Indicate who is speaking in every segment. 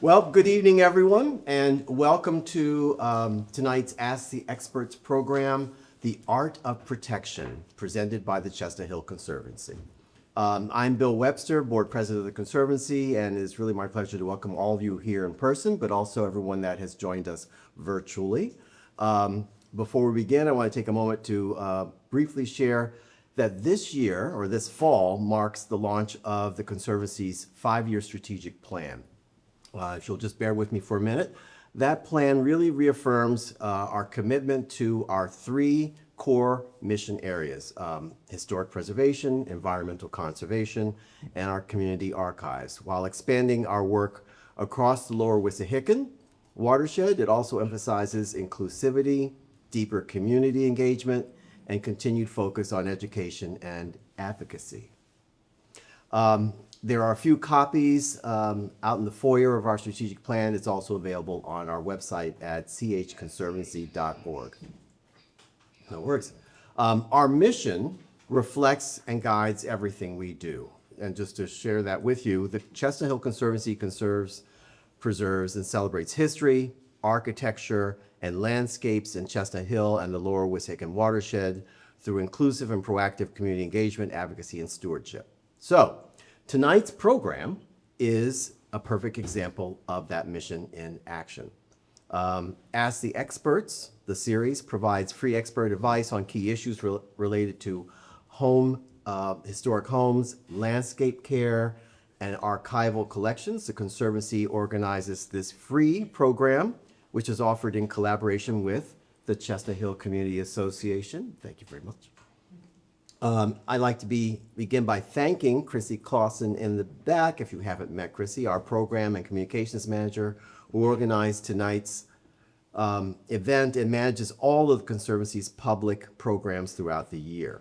Speaker 1: Well, good evening, everyone, and welcome to tonight's Ask the Experts program, The Art of Protection, presented by the Chestnut Hill Conservancy. I'm Bill Webster, Board President of the Conservancy, and it's really my pleasure to welcome all of you here in person, but also everyone that has joined us virtually. Before we begin, I want to take a moment to briefly share that this year, or this fall, marks the launch of the Conservancy's 5-year strategic plan. If you'll just bear with me for a minute, that plan really reaffirms our commitment to our 3 core mission areas: historic preservation, environmental conservation, and our community archives. While expanding our work across the Lower Wissahickon watershed, it also emphasizes inclusivity, deeper community engagement, and continued focus on education and advocacy. There are a few copies out in the foyer of our strategic plan. It's also available on our website at chconservancy.org. No worries. Our mission reflects and guides everything we do. And just to share that with you, the Chestnut Hill Conservancy conserves, preserves, and celebrates history, architecture, and landscapes in Chestnut Hill and the Lower Wissahickon watershed through inclusive and proactive community engagement, advocacy, and stewardship. So, tonight's program is a perfect example of that mission in action. Ask the Experts, the series, provides free expert advice on key issues related to historic homes, landscape care, and archival collections. The Conservancy organizes this free program, which is offered in collaboration with the Chestnut Hill Community Association. Thank you very much. I'd like to begin by thanking Chrissy Clausen in the back, if you haven't met Chrissy, our program and communications manager, who organized tonight's event and manages all of the Conservancy's public programs throughout the year.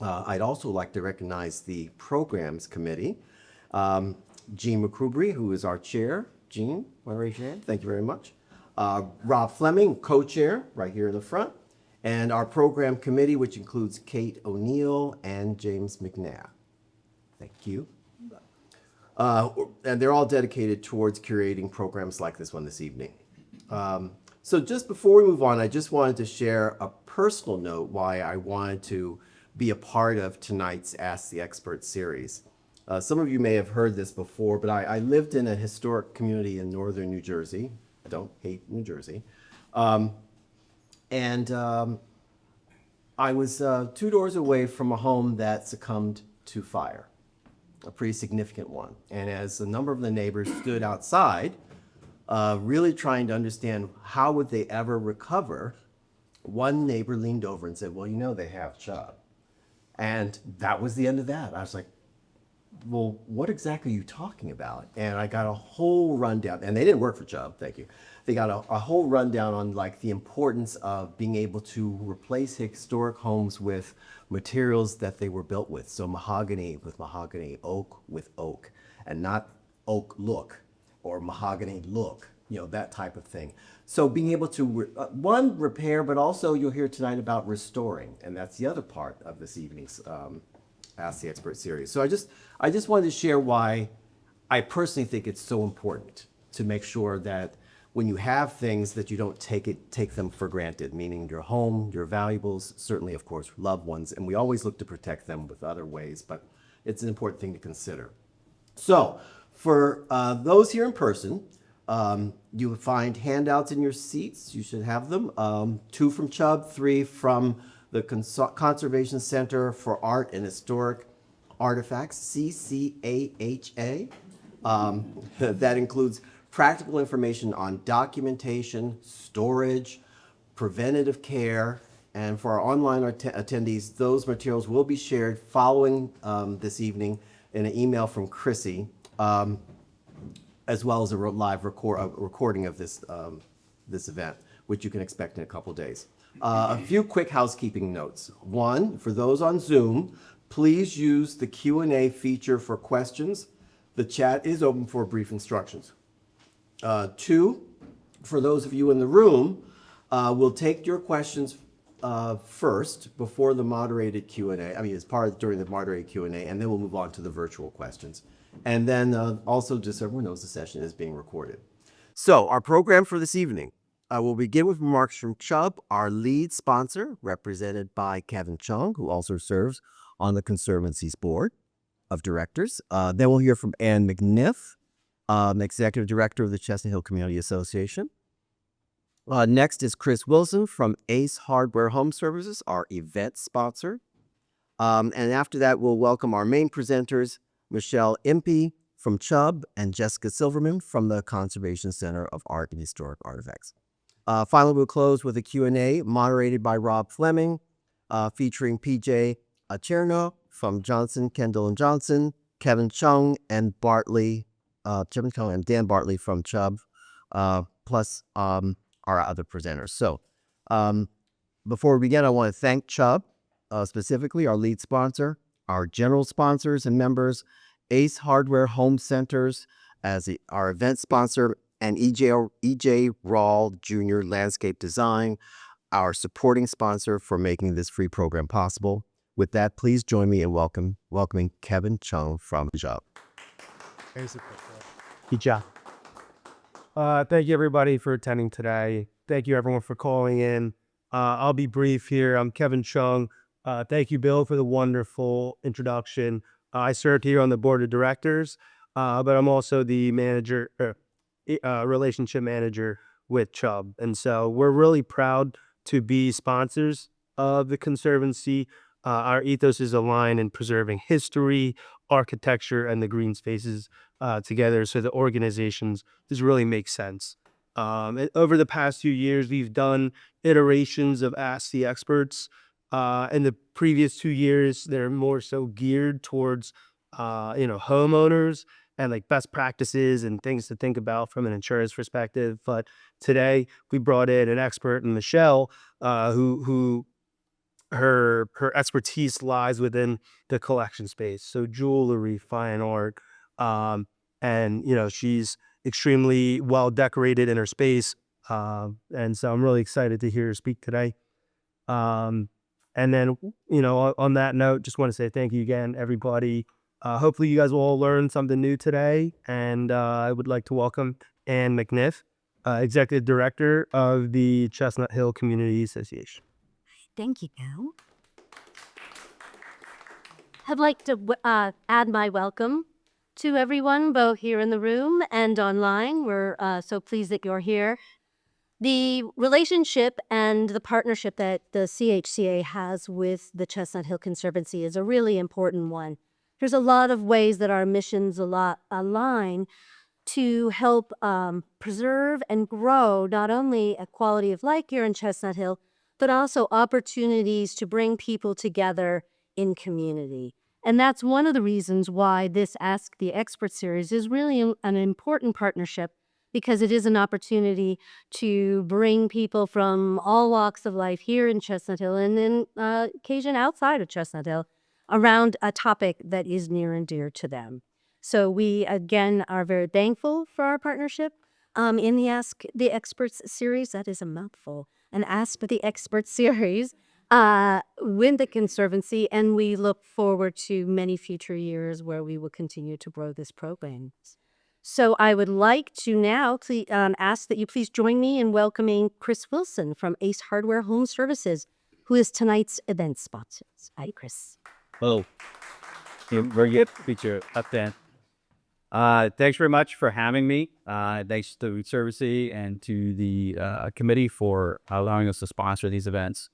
Speaker 1: I'd also like to recognize the programs committee, Jean McCubry, who is our chair. Jean, want to raise your hand? Thank you very much. Rob Fleming, co-chair, right here in the front. And our program committee, which includes Kate O'Neill and James McNabb. Thank you. And they're all dedicated towards curating programs like this one this evening. So just before we move on, I just wanted to share a personal note why I wanted to be a part of tonight's Ask the Experts series. Some of you may have heard this before, but I lived in a historic community in northern New Jersey. I don't hate New Jersey. I was 2 doors away from a home that succumbed to fire, a pretty significant one. And as a number of the neighbors stood outside, really trying to understand how would they ever recover, one neighbor leaned over and said, well, you know they have Chubb. And that was the end of that. I was like, well, what exactly are you talking about? And I got a whole rundown, and they didn't work for Chubb, thank you. They got a whole rundown on like the importance of being able to replace historic homes with materials that they were built with. So mahogany with mahogany, oak with oak, and not oak look or mahogany look, you know, that type of thing. So being able to, one, repair, but also you'll hear tonight about restoring, and that's the other part of this evening's Ask the Expert series. So I just wanted to share why I personally think it's so important to make sure that when you have things that you don't take them for granted, meaning your home, your valuables, certainly, of course, loved ones, and we always look to protect them with other ways, but it's an important thing to consider. So for those here in person, you will find handouts in your seats. You should have them. 2 from Chubb, 3 from the Conservation Center for Art and Historic Artifacts, CCAHA. That includes practical information on documentation, storage, preventative care, and for our online attendees, those materials will be shared following this evening in an email from Chrissy, as well as a live recording of this event, which you can expect in a couple days. A few quick housekeeping notes. 1, for those on Zoom, please use the Q&A feature for questions. The chat is open for brief instructions. 2, for those of you in the room, we'll take your questions first before the moderated Q&A. I mean, during the moderated Q&A, and then we'll move on to the virtual questions. And then also, just so everyone knows, the session is being recorded. So our program for this evening will begin with remarks from Chubb, our lead sponsor, represented by Kevin Chung, who also serves on the Conservancy's board of directors. Then we'll hear from Ann McNiff, Executive Director of the Chestnut Hill Community Association. Next is Chris Wilson from Ace Hardware Home Services, our event sponsor. And after that, we'll welcome our main presenters, Michelle Impey from Chubb and Jessica Silverman from the Conservation Center of Art and Historic Artifacts. Finally, we'll close with a Q&A moderated by Rob Fleming, featuring PJ Acherno from Johnson, Kendall & Johnson, Kevin Chung and Dan Bartley from Chubb, plus our other presenters. So before we begin, I want to thank Chubb, specifically our lead sponsor, our general sponsors and members, Ace Hardware Home Centers as our event sponsor, and EJ Rawl Jr. Landscape Design, our supporting sponsor for making this free program possible. With that, please join me in welcoming Kevin Chung from Chubb.
Speaker 2: Good job. Thank you, everybody, for attending today. Thank you, everyone, for calling in. I'll be brief here. I'm Kevin Chung. Thank you, Bill, for the wonderful introduction. I served here on the board of directors, but I'm also the relationship manager with Chubb. And so we're really proud to be sponsors of the Conservancy. Our ethos is aligned in preserving history, architecture, and the green spaces together, so the organizations just really make sense. Over the past few years, we've done iterations of Ask the Experts. In the previous 2 years, they're more so geared towards homeowners and like best practices and things to think about from an insurance perspective. But today we brought in an expert, Michelle, who her expertise lies within the collection space, so jewelry, fine art, and she's extremely well decorated in her space, and so I'm really excited to hear her speak today. And then on that note, just want to say thank you again, everybody. Hopefully you guys will all learn something new today, and I would like to welcome Ann McNiff, Executive Director of the Chestnut Hill Community Association.
Speaker 3: Thank you, Bill. I'd like to add my welcome to everyone, both here in the room and online. We're so pleased that you're here. The relationship and the partnership that the CHCA has with the Chestnut Hill Conservancy is a really important one. There's a lot of ways that our missions align to help preserve and grow not only a quality of life here in Chestnut Hill, but also opportunities to bring people together in community. And that's one of the reasons why this Ask the Expert series is really an important partnership, because it is an opportunity to bring people from all walks of life here in Chestnut Hill and then occasion outside of Chestnut Hill around a topic that is near and dear to them. So we, again, are very thankful for our partnership in the Ask the Experts series. That is a mouthful. An Ask the Experts series with the Conservancy, and we look forward to many future years where we will continue to grow this program. So I would like to now ask that you please join me in welcoming Chris Wilson from Ace Hardware Home Services, who is tonight's event sponsor. Hi, Chris.
Speaker 4: Hello. Very good to meet you up there. Thanks very much for having me. Thanks to Conservancy and to the committee for allowing us to sponsor these events.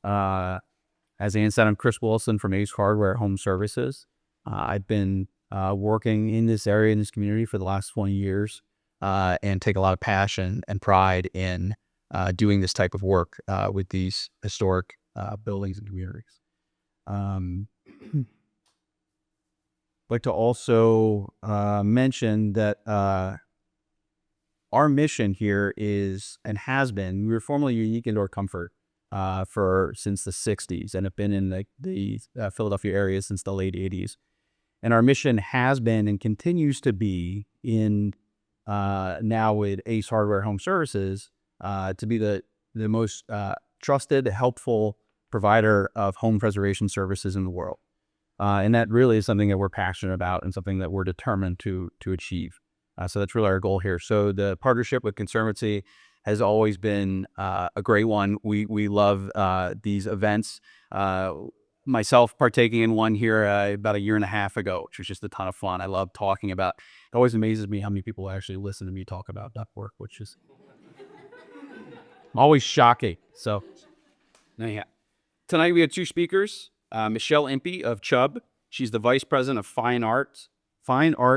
Speaker 4: As Ann said, I'm Chris Wilson from Ace Hardware Home Services. I've been working in this area, in this community for the last 20 years, and take a lot of passion and pride in doing this type of work with these historic buildings and communities. I'd like to also mention that our mission here is and has been, we were formerly Unique Indoor Comfort since the 60s and have been in the Philadelphia area since the late 80s. And our mission has been and continues to be now with Ace Hardware Home Services to be the most trusted, helpful provider of home preservation services in the world. And that really is something that we're passionate about and something that we're determined to achieve. So that's really our goal here. So the partnership with Conservancy has always been a great one. We love these events. Myself partaking in one here about a year and a half ago, which was just a ton of fun. I love talking about. It always amazes me how many people actually listen to me talk about ductwork, which is always shocking. So, anyhow, tonight we have two speakers. Michelle Impey of Chubb. She's the Vice President of Fine Art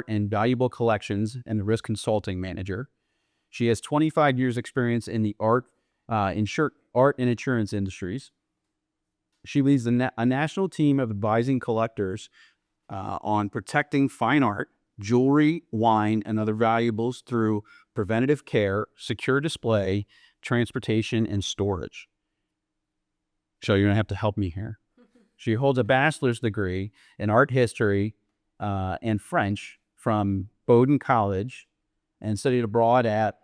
Speaker 4: and Valuable Collections and the Risk Consulting Manager. She has 25 years experience in the art and insurance industries. She leads a national team of advising collectors on protecting fine art, jewelry, wine, and other valuables through preventative care, secure display, transportation, and storage. So you're going to have to help me here. She holds a bachelor's degree in art history and French from Bowdoin College and studied abroad at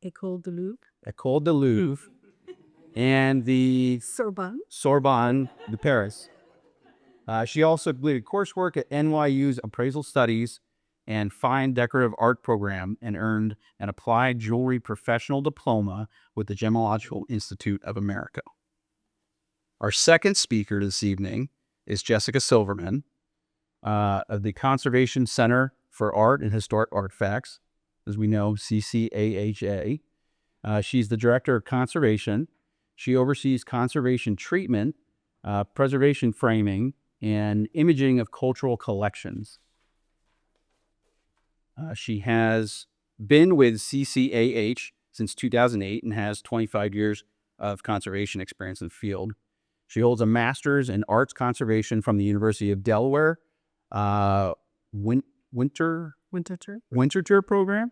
Speaker 5: École
Speaker 4: de Louvre and the Sorbonne de Paris. She also completed coursework at NYU's Appraisal Studies and Fine Decorative Art program and earned an Applied Jewelry Professional Diploma with the Gemological Institute of America. Our second speaker this evening is Jessica Silverman of the Conservation Center for Art and Historic Artifacts, as we know, CCAHA. She's the Director of Conservation. She oversees conservation treatment, preservation framing, and imaging of cultural collections. She has been with CCAH since 2008 and has 25 years of conservation experience in the field. She holds a master's in arts conservation from the University of Delaware, Winterthur program,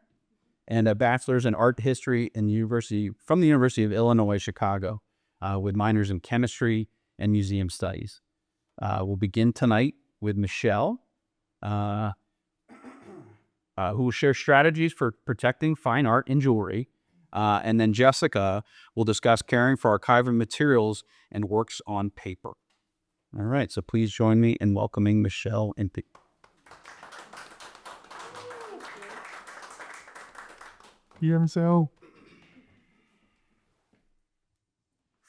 Speaker 4: and a bachelor's in art history from the University of Illinois, Chicago, with minors in chemistry and museum studies. We'll begin tonight with Michelle, who will share strategies for protecting fine art and jewelry. And then Jessica will discuss caring for archival materials and works on paper. All right, so please join me in welcoming Michelle Impey.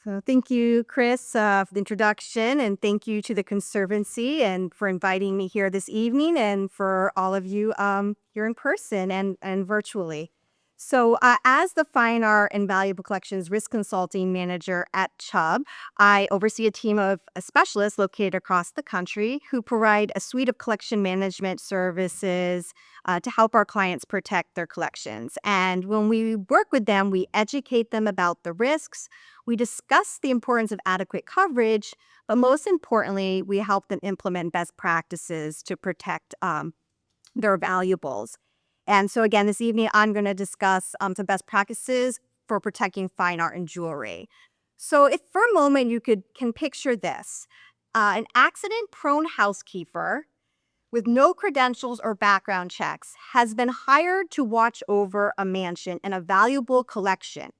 Speaker 5: So thank you, Chris, for the introduction, and thank you to the Conservancy and for inviting me here this evening, and for all of you here in person and virtually. So as the Fine Art and Valuable Collections Risk Consulting Manager at Chubb, I oversee a team of specialists located across the country who provide a suite of collection management services to help our clients protect their collections. And when we work with them, we educate them about the risks, we discuss the importance of adequate coverage, but most importantly, we help them implement best practices to protect their valuables. And so again, this evening, I'm going to discuss some best practices for protecting fine art and jewelry. So if for a moment you can picture this, an accident-prone housekeeper with no credentials or background checks has been hired to watch over a mansion and a valuable collection,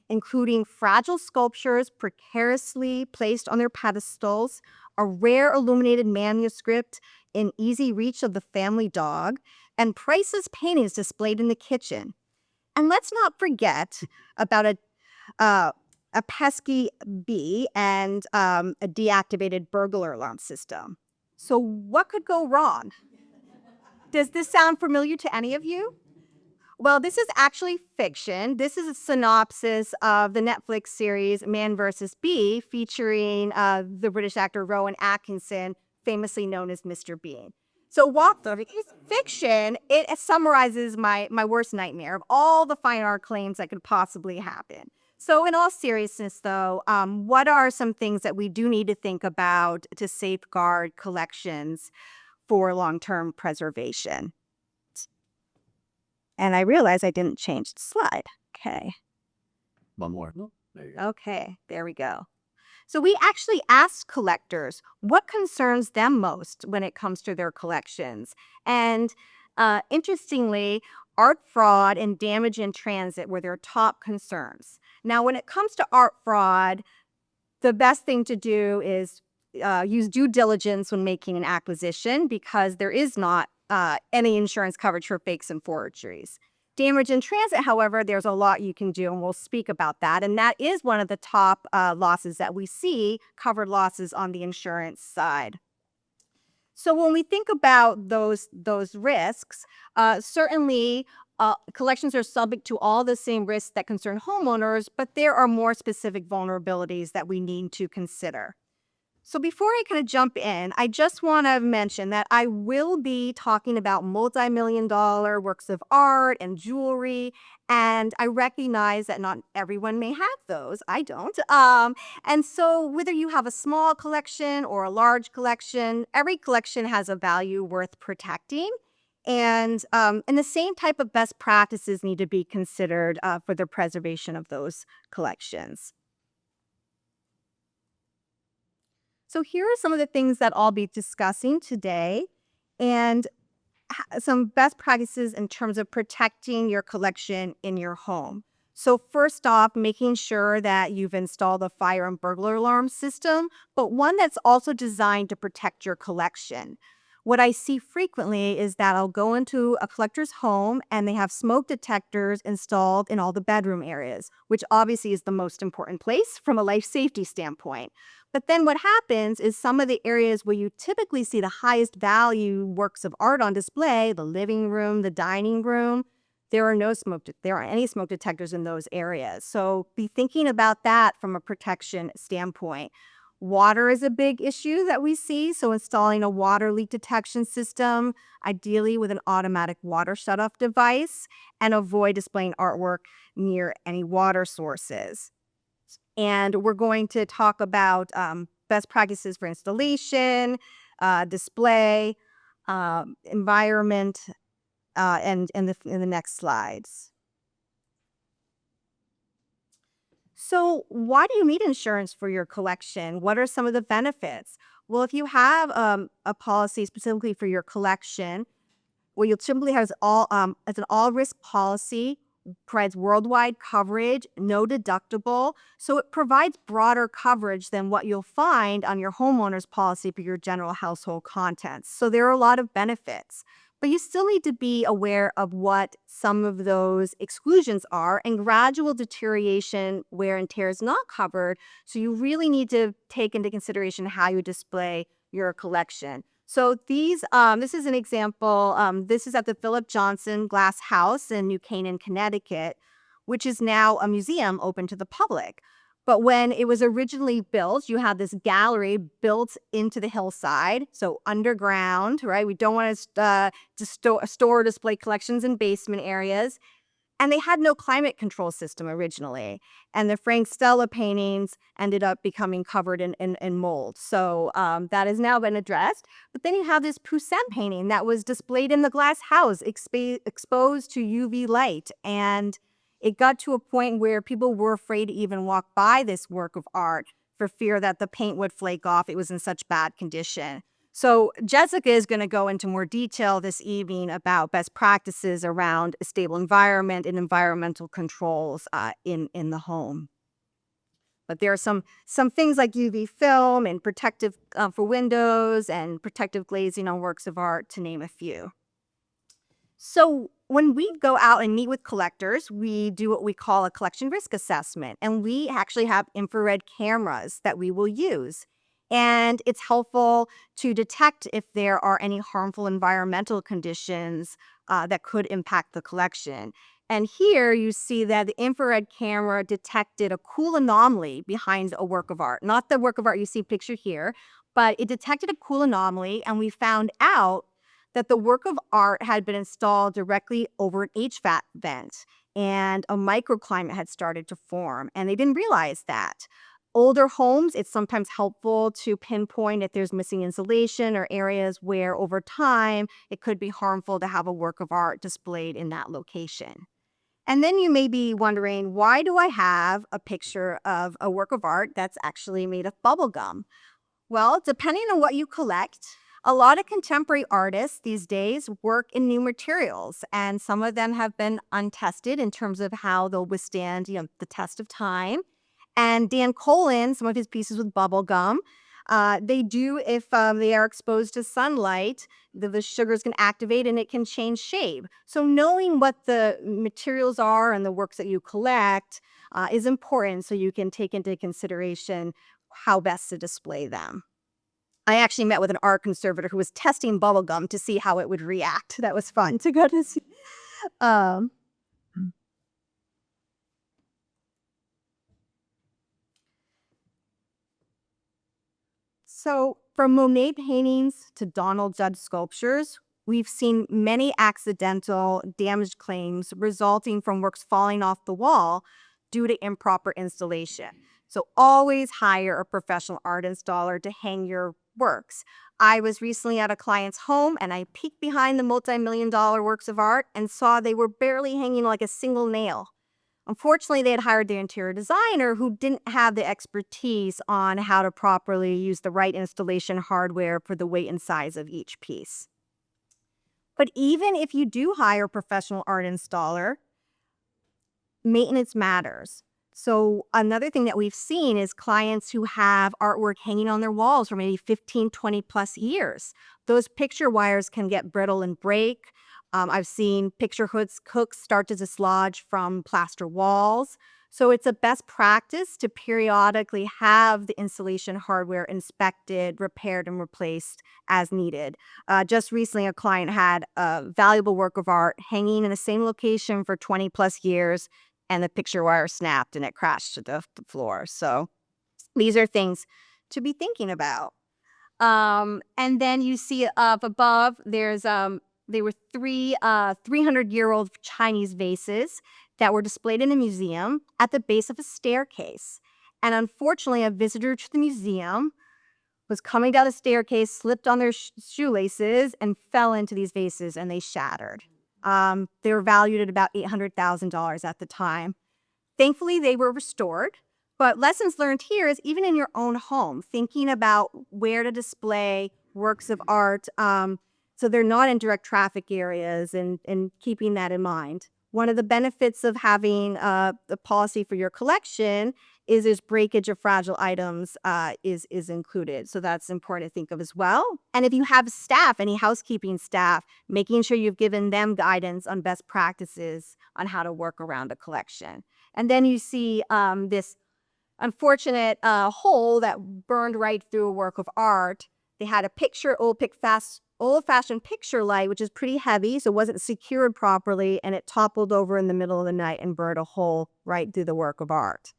Speaker 5: including fragile sculptures precariously placed on their pedestals, a rare illuminated manuscript in easy reach of the family dog, and priceless paintings displayed in the kitchen. And let's not forget about a pesky bee and a deactivated burglar alarm system. So what could go wrong? Does this sound familiar to any of you? Well, this is actually fiction. This is a synopsis of the Netflix series Man vs. Bee, featuring the British actor Rowan Atkinson, famously known as Mr. Bean. So while it's fiction, it summarizes my worst nightmare of all the fine art claims that could possibly happen. So in all seriousness, though, what are some things that we do need to think about to safeguard collections for long-term preservation? And I realize I didn't change the slide. Okay.
Speaker 1: One more.
Speaker 5: Okay, there we go. So we actually asked collectors what concerns them most when it comes to their collections. And interestingly, art fraud and damage in transit were their top concerns. Now, when it comes to art fraud, the best thing to do is use due diligence when making an acquisition because there is not any insurance coverage for fakes and forgeries. Damage in transit, however, there's a lot you can do, and we'll speak about that. And that is one of the top losses that we see, covered losses on the insurance side. So when we think about those risks, certainly collections are subject to all the same risks that concern homeowners, but there are more specific vulnerabilities that we need to consider. So before I kind of jump in, I just want to mention that I will be talking about multi-million-dollar works of art and jewelry, and I recognize that not everyone may have those. I don't. And so whether you have a small collection or a large collection, every collection has a value worth protecting. And the same type of best practices need to be considered for the preservation of those collections. So here are some of the things that I'll be discussing today and some best practices in terms of protecting your collection in your home. So first off, making sure that you've installed a fire and burglar alarm system, but one that's also designed to protect your collection. What I see frequently is that I'll go into a collector's home and they have smoke detectors installed in all the bedroom areas, which obviously is the most important place from a life safety standpoint. But then what happens is some of the areas where you typically see the highest value works of art on display, the living room, the dining room, there aren't any smoke detectors in those areas. So be thinking about that from a protection standpoint. Water is a big issue that we see, so installing a water leak detection system, ideally with an automatic water shutoff device, and avoid displaying artwork near any water sources. And we're going to talk about best practices for installation, display, environment, and in the next slides. So why do you need insurance for your collection? What are some of the benefits? Well, if you have a policy specifically for your collection, what you'll typically have is as an all-risk policy, provides worldwide coverage, no deductible. So it provides broader coverage than what you'll find on your homeowner's policy for your general household contents. So there are a lot of benefits. But you still need to be aware of what some of those exclusions are, and gradual deterioration, wear and tear is not covered. So you really need to take into consideration how you display your collection. So this is an example. This is at the Philip Johnson Glass House in New Canaan, Connecticut, which is now a museum open to the public. But when it was originally built, you had this gallery built into the hillside, so underground, right? We don't want to store display collections in basement areas. And they had no climate control system originally. And the Frank Stella paintings ended up becoming covered in mold. So that has now been addressed. But then you have this Poussin painting that was displayed in the glass house, exposed to UV light. And it got to a point where people were afraid to even walk by this work of art for fear that the paint would flake off. It was in such bad condition. So Jessica is going to go into more detail this evening about best practices around a stable environment and environmental controls in the home. But there are some things like UV film and protective for windows and protective glazing on works of art, to name a few. So when we go out and meet with collectors, we do what we call a collection risk assessment. And we actually have infrared cameras that we will use. And it's helpful to detect if there are any harmful environmental conditions that could impact the collection. And here you see that the infrared camera detected a cool anomaly behind a work of art. Not the work of art you see pictured here, but it detected a cool anomaly, and we found out that the work of art had been installed directly over an HVAC vent, and a microclimate had started to form, and they didn't realize that. Older homes, it's sometimes helpful to pinpoint if there's missing insulation or areas where over time it could be harmful to have a work of art displayed in that location. And then you may be wondering, why do I have a picture of a work of art that's actually made of bubble gum? Well, depending on what you collect, a lot of contemporary artists these days work in new materials, and some of them have been untested in terms of how they'll withstand, the test of time. And Dan Colin, some of his pieces with bubble gum, They do if they are exposed to sunlight, the sugars can activate and it can change shape. So knowing what the materials are and the works that you collect is important so you can take into consideration how best to display them. I actually met with an art conservator who was testing bubble gum to see how it would react. That was fun to go to see. Um, So, from Monet paintings to Donald Judd sculptures, we've seen many accidental damage claims resulting from works falling off the wall due to improper installation. So, always hire a professional art installer to hang your works. I was recently at a client's home and I peeked behind the multi-million-dollar works of art and saw they were barely hanging like a single nail. Unfortunately, they had hired the interior designer who didn't have the expertise on how to properly use the right installation hardware for the weight and size of each piece. But even if you do hire a professional art installer, maintenance matters. So another thing that we've seen is clients who have artwork hanging on their walls for maybe 15, 20 plus years. Those picture wires can get brittle and break. I've seen picture hooks start to dislodge from plaster walls. So it's a best practice to periodically have the installation hardware inspected, repaired, and replaced as needed. Just recently, a client had a valuable work of art hanging in the same location for 20 plus years, and the picture wire snapped and it crashed to the floor. So these are things to be thinking about. And then you see up above, there were three 300-year-old Chinese vases that were displayed in a museum at the base of a staircase. And unfortunately, a visitor to the museum was coming down the staircase, slipped on their shoelaces, and fell into these vases, and they shattered. They were valued at about $800,000 at the time. Thankfully, they were restored. But lessons learned here is even in your own home, thinking about where to display works of art so they're not in direct traffic areas and keeping that in mind. One of the benefits of having the policy for your collection is breakage of fragile items is included. So that's important to think of as well. And if you have staff, any housekeeping staff, making sure you've given them guidance on best practices on how to work around a collection. And then you see this unfortunate hole that burned right through a work of art. They had a old-fashioned picture light, which is pretty heavy, so it wasn't secured properly, and it toppled over in the middle of the night and burned a hole right through the work of art.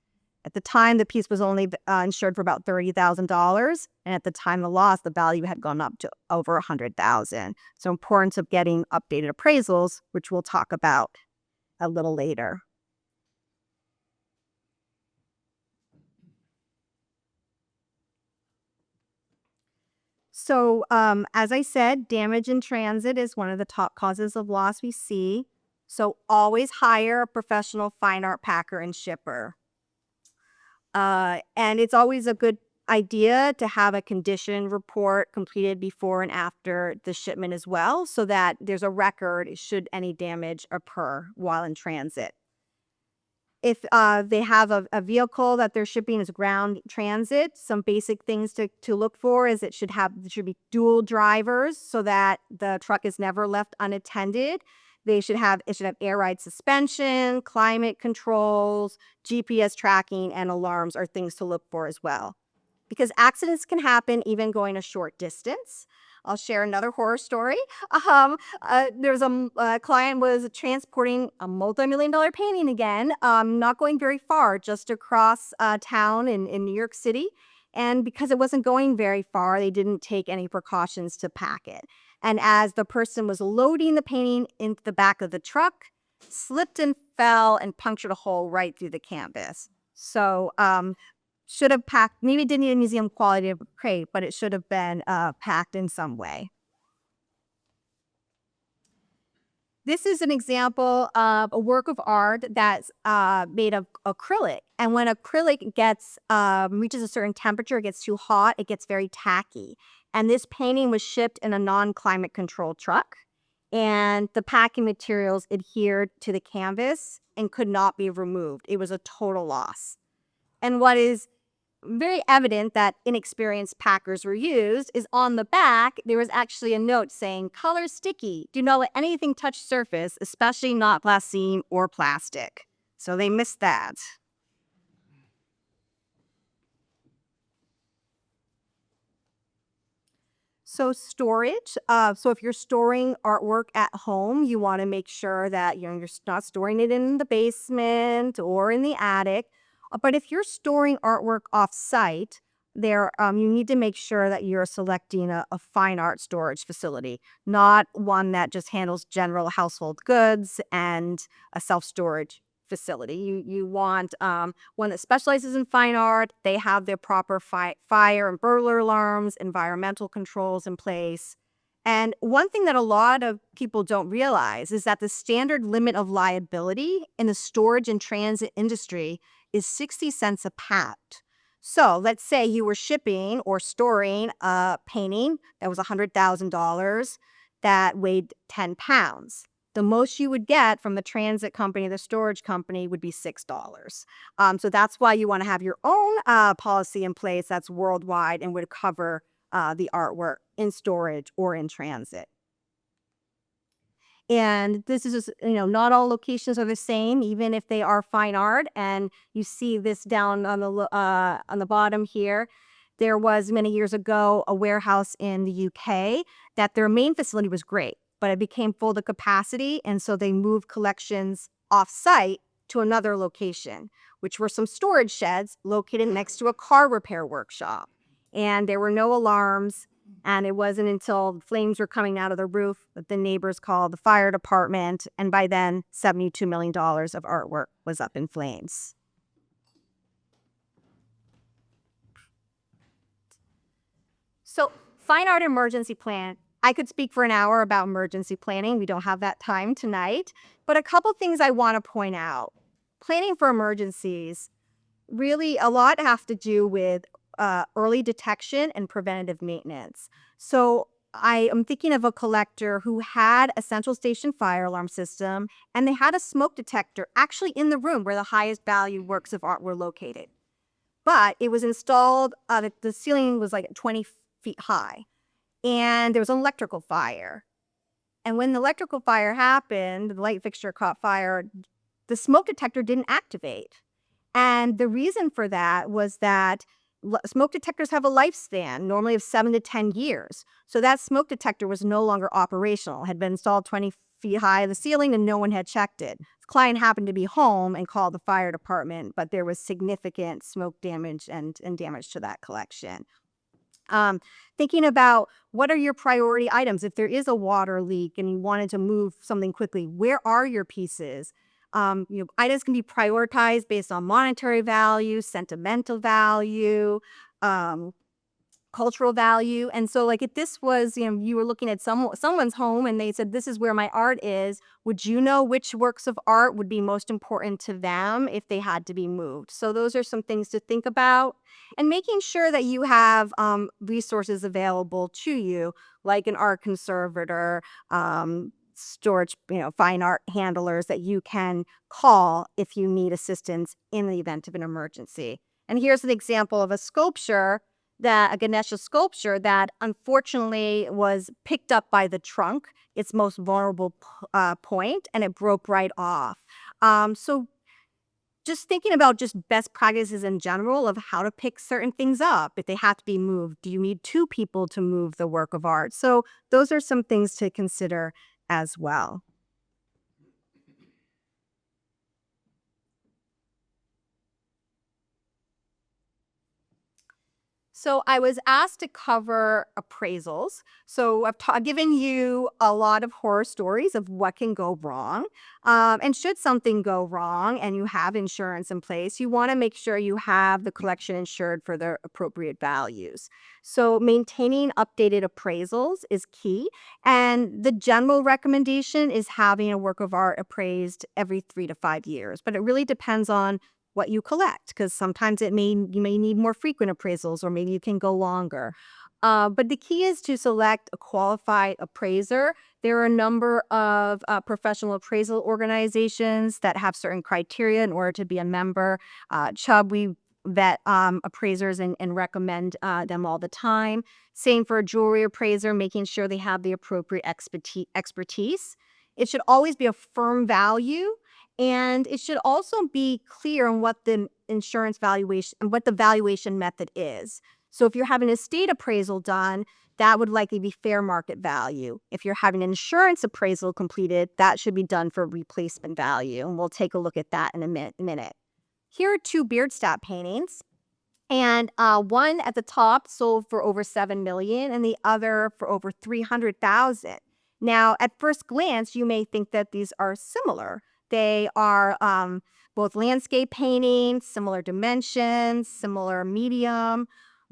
Speaker 5: At the time, the piece was only insured for about $30,000, and at the time of loss, the value had gone up to over $100,000. So importance of getting updated appraisals, which we'll talk about a little later. So as I said, damage in transit is one of the top causes of loss we see. So always hire a professional fine art packer and shipper. And it's always a good idea to have a condition report completed before and after the shipment as well, so that there's a record should any damage occur while in transit. If they have a vehicle that they're shipping as ground transit, some basic things to look for is it should be dual drivers so that the truck is never left unattended. It should have air ride suspension, climate controls, GPS tracking, and alarms are things to look for as well. Because accidents can happen even going a short distance. I'll share another horror story. There was a client was transporting a multi-million-dollar painting again, not going very far, just across town in New York City. And because it wasn't going very far, they didn't take any precautions to pack it. And as the person was loading the painting into the back of the truck, slipped and fell and punctured a hole right through the canvas. So should have packed, maybe it didn't need a museum quality crate, but it should have been packed in some way. This is an example of a work of art that's made of acrylic. And when acrylic reaches a certain temperature, it gets too hot, it gets very tacky. And this painting was shipped in a non-climate controlled truck. And the packing materials adhered to the canvas and could not be removed. It was a total loss. And what is very evident that inexperienced packers were used is on the back, there was actually a note saying, color sticky. Do not let anything touch surface, especially not glassine or plastic. So they missed that. So storage. So if you're storing artwork at home, you want to make sure that you're not storing it in the basement or in the attic. But if you're storing artwork off-site, you need to make sure that you're selecting a fine art storage facility, not one that just handles general household goods and a self-storage facility. You want one that specializes in fine art. They have their proper fire and burglar alarms, environmental controls in place. And one thing that a lot of people don't realize is that the standard limit of liability in the storage and transit industry is 60 cents a pound. So let's say you were shipping or storing a painting that was $100,000 that weighed 10 pounds. The most you would get from the transit company, the storage company, would be $6. So that's why you want to have your own policy in place that's worldwide and would cover the artwork in storage or in transit. And this is just, not all locations are the same, even if they are fine art. And you see this down on the bottom here. There was many years ago a warehouse in the UK that their main facility was great, but it became full to capacity. And so they moved collections off-site to another location, which were some storage sheds located next to a car repair workshop. And there were no alarms. And it wasn't until flames were coming out of the roof that the neighbors called the fire department. And by then, $72 million of artwork was up in flames. So, fine art emergency plan. I could speak for an hour about emergency planning. We don't have that time tonight. But a couple things I want to point out. Planning for emergencies, really a lot have to do with early detection and preventative maintenance. So I am thinking of a collector who had a central station fire alarm system, and they had a smoke detector actually in the room where the highest value works of art were located. But it was installed, the ceiling was like 20 feet high, and there was an electrical fire. And when the electrical fire happened, the light fixture caught fire, the smoke detector didn't activate. And the reason for that was that smoke detectors have a lifespan, normally of 7 to 10 years. So that smoke detector was no longer operational, had been installed 20 feet high in the ceiling, and no one had checked it. The client happened to be home and called the fire department, but there was significant smoke damage and damage to that collection. Thinking about what are your priority items. If there is a water leak and you wanted to move something quickly, where are your pieces? Items can be prioritized based on monetary value, sentimental value, cultural value. And so like if this was, you were looking at someone's home and they said, this is where my art is, would you know which works of art would be most important to them if they had to be moved? So those are some things to think about. And making sure that you have resources available to you, like an art conservator, storage, fine art handlers that you can call if you need assistance in the event of an emergency. And here's an example of a Ganesha sculpture that unfortunately was picked up by the trunk, its most vulnerable point, and it broke right off. So just thinking about just best practices in general of how to pick certain things up. If they have to be moved, do you need 2 people to move the work of art? So those are some things to consider as well. So I was asked to cover appraisals. So I've given you a lot of horror stories of what can go wrong. And should something go wrong and you have insurance in place, you want to make sure you have the collection insured for the appropriate values. So maintaining updated appraisals is key. And the general recommendation is having a work of art appraised every 3 to 5 years. But it really depends on what you collect, because sometimes you may need more frequent appraisals, or maybe you can go longer. But the key is to select a qualified appraiser. There are a number of professional appraisal organizations that have certain criteria in order to be a member. Chubb, we vet appraisers and recommend them all the time. Same for a jewelry appraiser, making sure they have the appropriate expertise. It should always be a firm value, and it should also be clear on what the insurance valuation and what the valuation method is. So if you're having an estate appraisal done, that would likely be fair market value. If you're having an insurance appraisal completed, that should be done for replacement value. And we'll take a look at that in a minute. Here are two Beardstadt paintings. And one at the top sold for over $7 million and the other for over $300,000. Now, at first glance, you may think that these are similar. They are both landscape paintings, similar dimensions, similar medium,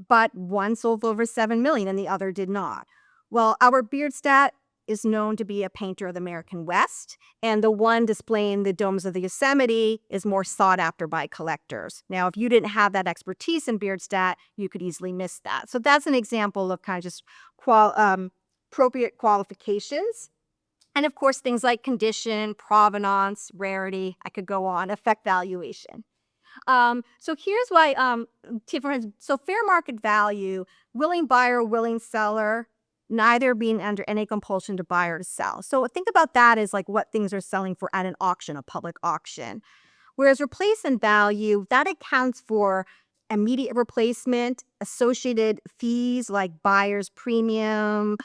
Speaker 5: but one sold for over $7 million and the other did not. Well, Albert Beardstadt is known to be a painter of the American West, and the one displaying the domes of the Yosemite is more sought after by collectors. Now, if you didn't have that expertise in Beardstadt, you could easily miss that. So that's an example of kind of just appropriate qualifications. And of course, things like condition, provenance, rarity, I could go on, affect valuation. So here's why so fair market value, willing buyer, willing seller, neither being under any compulsion to buy or to sell. So think about that as like what things are selling for at an auction, a public auction. Whereas replacement value, that accounts for immediate replacement, associated fees like buyer's premium,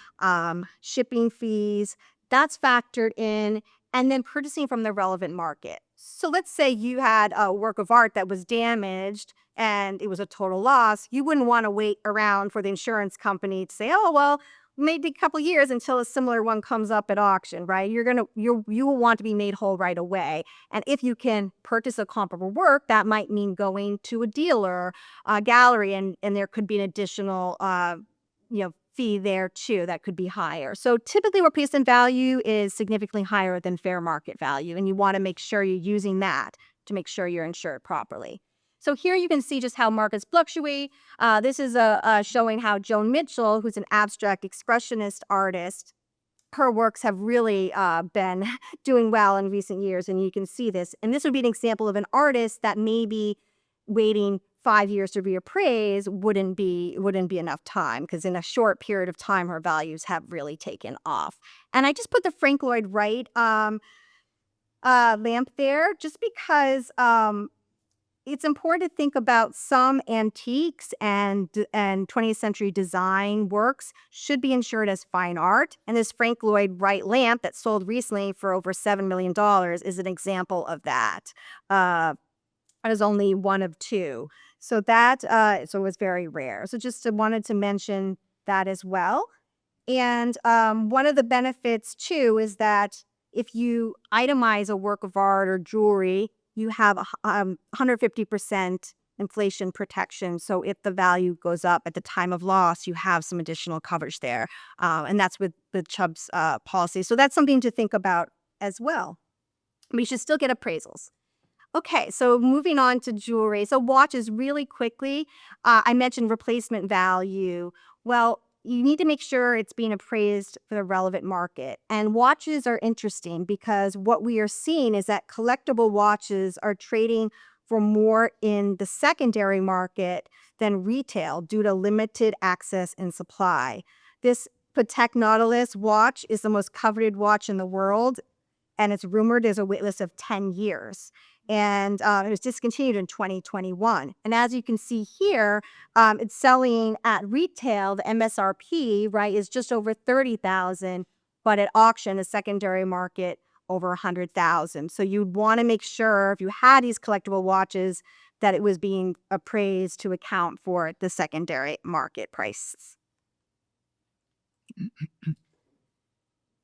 Speaker 5: shipping fees, that's factored in, and then purchasing from the relevant market. So let's say you had a work of art that was damaged and it was a total loss. You wouldn't want to wait around for the insurance company to say, oh, well, maybe a couple years until a similar one comes up at auction, right? You will want to be made whole right away. And if you can purchase a comparable work, that might mean going to a dealer, a gallery, and there could be an additional, fee there too that could be higher. So typically replacement value is significantly higher than fair market value, and you want to make sure you're using that to make sure you're insured properly. So here you can see just how markets fluctuate. This is showing how Joan Mitchell, who's an abstract expressionist artist, her works have really been doing well in recent years, and you can see this. And this would be an example of an artist that maybe waiting 5 years to reappraise wouldn't be enough time, because in a short period of time, her values have really taken off. And I just put the Frank Lloyd Wright lamp there just because it's important to think about some antiques and 20th century design works should be insured as fine art. And this Frank Lloyd Wright lamp that sold recently for over $7 million is an example of that. It was only one of two. So that so it was very rare. So just wanted to mention that as well. And one of the benefits too is that if you itemize a work of art or jewelry, you have 150% inflation protection. So if the value goes up at the time of loss, you have some additional coverage there. And that's with Chubb's policy. So that's something to think about as well. But you should still get appraisals. Okay, so moving on to jewelry. So watches really quickly. I mentioned replacement value. Well, you need to make sure it's being appraised for the relevant market. And watches are interesting because what we are seeing is that collectible watches are trading for more in the secondary market than retail due to limited access and supply. This Patek Nautilus watch is the most coveted watch in the world, and it's rumored there's a waitlist of 10 years. And it was discontinued in 2021. And as you can see here, it's selling at retail. The MSRP, right, is just over $30,000, but at auction, the secondary market, over $100,000. So you'd want to make sure if you had these collectible watches that it was being appraised to account for the secondary market prices.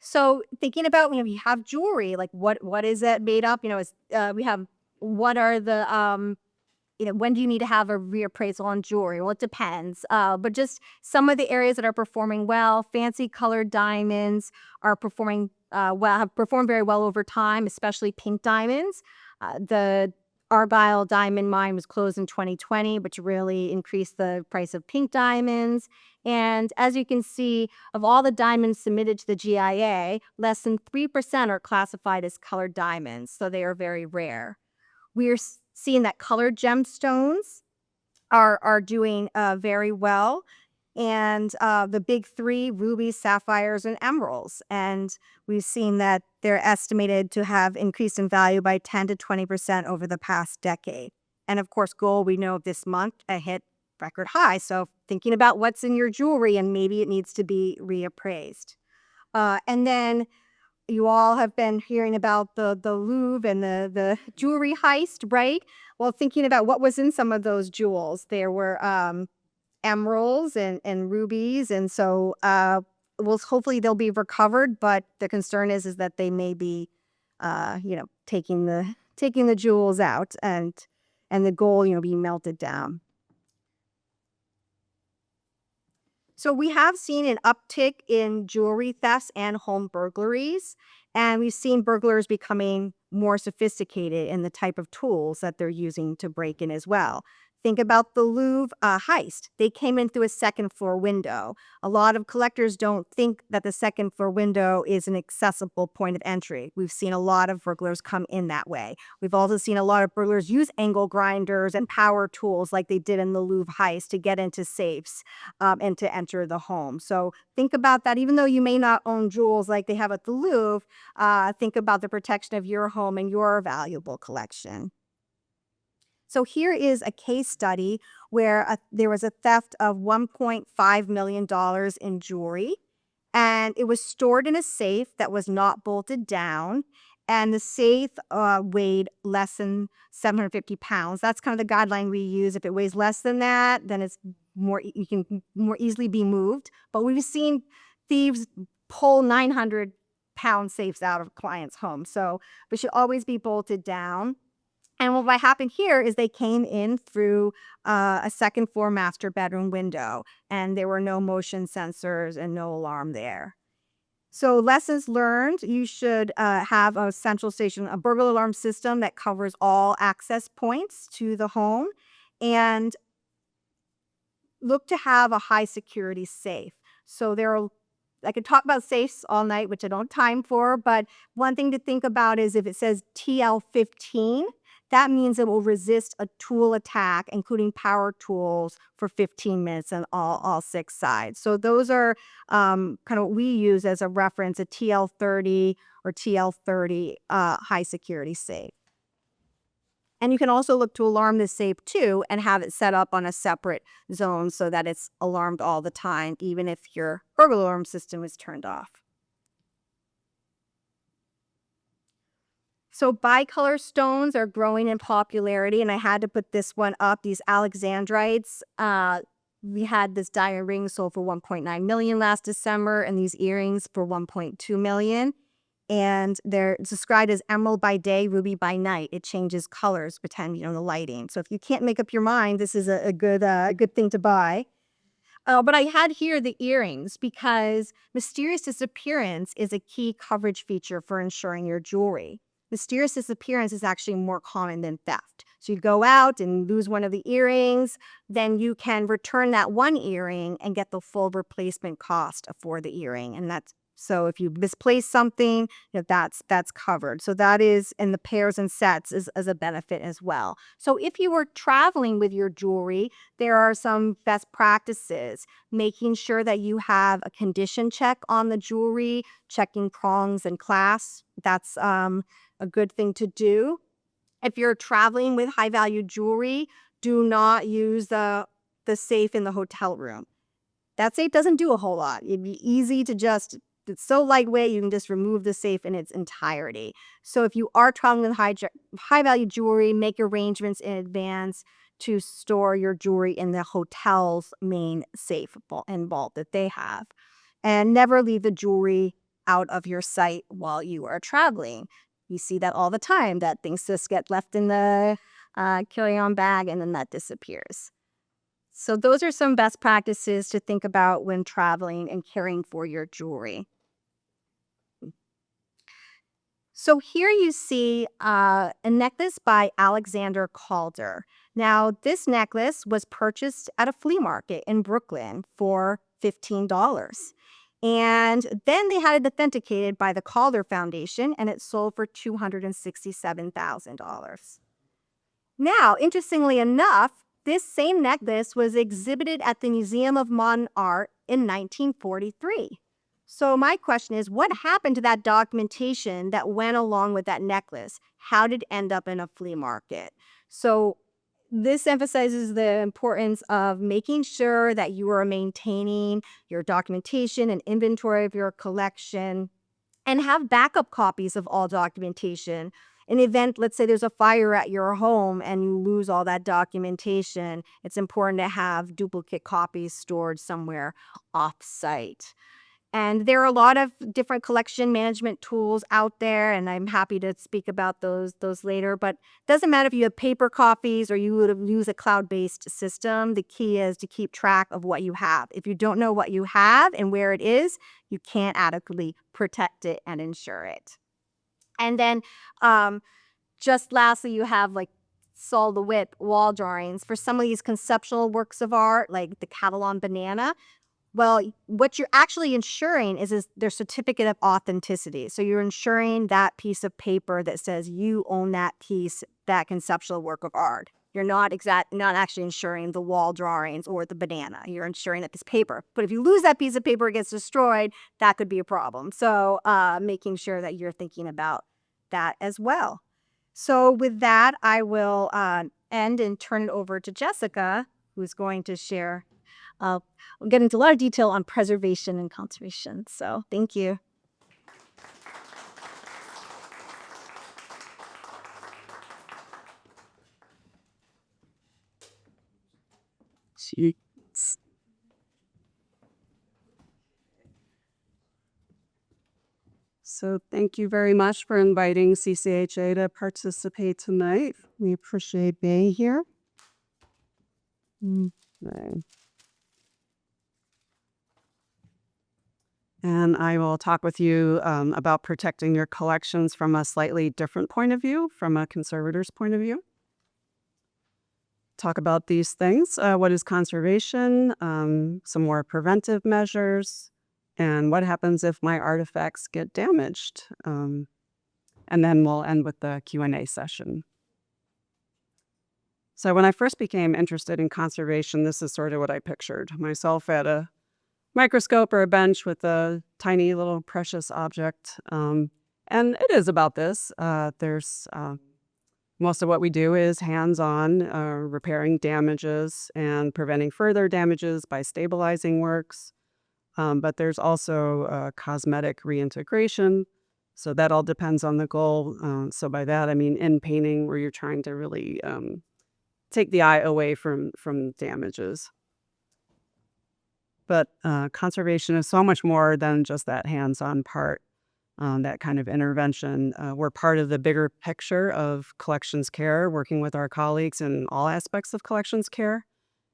Speaker 5: So thinking about, you have jewelry, like what is that made up? We have, what are the, when do you need to have a reappraisal on jewelry? Well, it depends. But just some of the areas that are performing well, fancy colored diamonds are performing have performed very well over time, especially pink diamonds. The Argyle diamond mine was closed in 2020, which really increased the price of pink diamonds. And as you can see, of all the diamonds submitted to the GIA, less than 3% are classified as colored diamonds, so they are very rare. We are seeing that colored gemstones are doing very well. And the big three, rubies, sapphires, and emeralds. And we've seen that they're estimated to have increased in value by 10 to 20% over the past decade. And of course, gold, we know this month hit record high. So thinking about what's in your jewelry and maybe it needs to be reappraised. And then you all have been hearing about the Louvre and the jewelry heist, right? Well, thinking about what was in some of those jewels, there were emeralds and rubies, and so well, hopefully they'll be recovered. But the concern is that they may be, taking the jewels out and the gold, being melted down. So we have seen an uptick in jewelry thefts and home burglaries, and we've seen burglars becoming more sophisticated in the type of tools that they're using to break in as well. Think about the Louvre heist. They came in through a second floor window. A lot of collectors don't think that the second floor window is an accessible point of entry. We've seen a lot of burglars come in that way. We've also seen a lot of burglars use angle grinders and power tools like they did in the Louvre heist to get into safes and to enter the home. So think about that. Even though you may not own jewels like they have at the Louvre, think about the protection of your home and your valuable collection. So here is a case study where there was a theft of $1.5 million in jewelry, and it was stored in a safe that was not bolted down, and the safe weighed less than 750 pounds. That's kind of the guideline we use. If it weighs less than that, then you can more easily be moved. But we've seen thieves pull 900-pound safes out of clients' homes, so it should always be bolted down. And what happened here is they came in through a second floor master bedroom window, and there were no motion sensors and no alarm there. So lessons learned, you should have a central station, a burglar alarm system that covers all access points to the home, and look to have a high security safe. So I could talk about safes all night, which I don't have time for, but one thing to think about is if it says TL15, that means it will resist a tool attack, including power tools, for 15 minutes on all 6 sides. So those are kind of what we use as a reference, a TL30 or TL30 high security safe. And you can also look to alarm the safe too and have it set up on a separate zone so that it's alarmed all the time, even if your burglar alarm system is turned off. So bicolor stones are growing in popularity, and I had to put this one up. These alexandrites, we had this diamond ring sold for $1.9 million last December, and these earrings for $1.2 million. And they're described as emerald by day, ruby by night. It changes colors depending on the lighting. So if you can't make up your mind, this is a good thing to buy. But I had here the earrings because mysterious disappearance is a key coverage feature for insuring your jewelry. Mysterious disappearance is actually more common than theft. So you go out and lose one of the earrings, then you can return that one earring and get the full replacement cost for the earring. And so if you misplace something, that's covered. So that is in the pairs and sets as a benefit as well. So if you were traveling with your jewelry, there are some best practices, making sure that you have a condition check on the jewelry, checking prongs and clasps. That's a good thing to do. If you're traveling with high value jewelry, do not use the safe in the hotel room. That safe doesn't do a whole lot. It'd be easy to it's so lightweight, you can just remove the safe in its entirety. So if you are traveling with high value jewelry, make arrangements in advance to store your jewelry in the hotel's main safe and vault that they have. And never leave the jewelry out of your sight while you are traveling. You see that all the time, that things just get left in the carry-on bag and then that disappears. So those are some best practices to think about when traveling and caring for your jewelry. So here you see a necklace by Alexander Calder. Now, this necklace was purchased at a flea market in Brooklyn for $15. And then they had it authenticated by the Calder Foundation, and it sold for $267,000. Now, interestingly enough, This same necklace was exhibited at the Museum of Modern Art in 1943. So my question is, what happened to that documentation that went along with that necklace? How did it end up in a flea market? So this emphasizes the importance of making sure that you are maintaining your documentation and inventory of your collection, and have backup copies of all documentation. In the event, let's say there's a fire at your home and you lose all that documentation, it's important to have duplicate copies stored somewhere off-site. And there are a lot of different collection management tools out there, and I'm happy to speak about those later. But it doesn't matter if you have paper copies or you would use a cloud-based system. The key is to keep track of what you have. If you don't know what you have and where it is, you can't adequately protect it and insure it. And then just lastly, you have like Sol LeWitt wall drawings. For some of these conceptual works of art, like the Catalan banana, well, what you're actually insuring is their certificate of authenticity. So you're insuring that piece of paper that says you own that piece, that conceptual work of art. You're not actually insuring the wall drawings or the banana. You're insuring that piece of paper. But if you lose that piece of paper, it gets destroyed, that could be a problem. So making sure that you're thinking about that as well. So with that, I will end and turn it over to Jessica, who's going to share. We'll get into a lot of detail on preservation and conservation. So thank you.
Speaker 6: So thank you very much for inviting CCAHA to participate tonight. We appreciate being here. Okay. And I will talk with you about protecting your collections from a slightly different point of view, from a conservator's point of view. Talk about these things. What is conservation? Some more preventive measures. And what happens if my artifacts get damaged? And then we'll end with the Q&A session. So when I first became interested in conservation, this is sort of what I pictured. Myself at a microscope or a bench with a tiny little precious object. And it is about this. There's most of what we do is hands-on, repairing damages and preventing further damages by stabilizing works. But there's also cosmetic reintegration. So that all depends on the goal. So by that, I mean in painting, where you're trying to really take the eye away from damages. But conservation is so much more than just that hands-on part, that kind of intervention. We're part of the bigger picture of collections care, working with our colleagues in all aspects of collections care.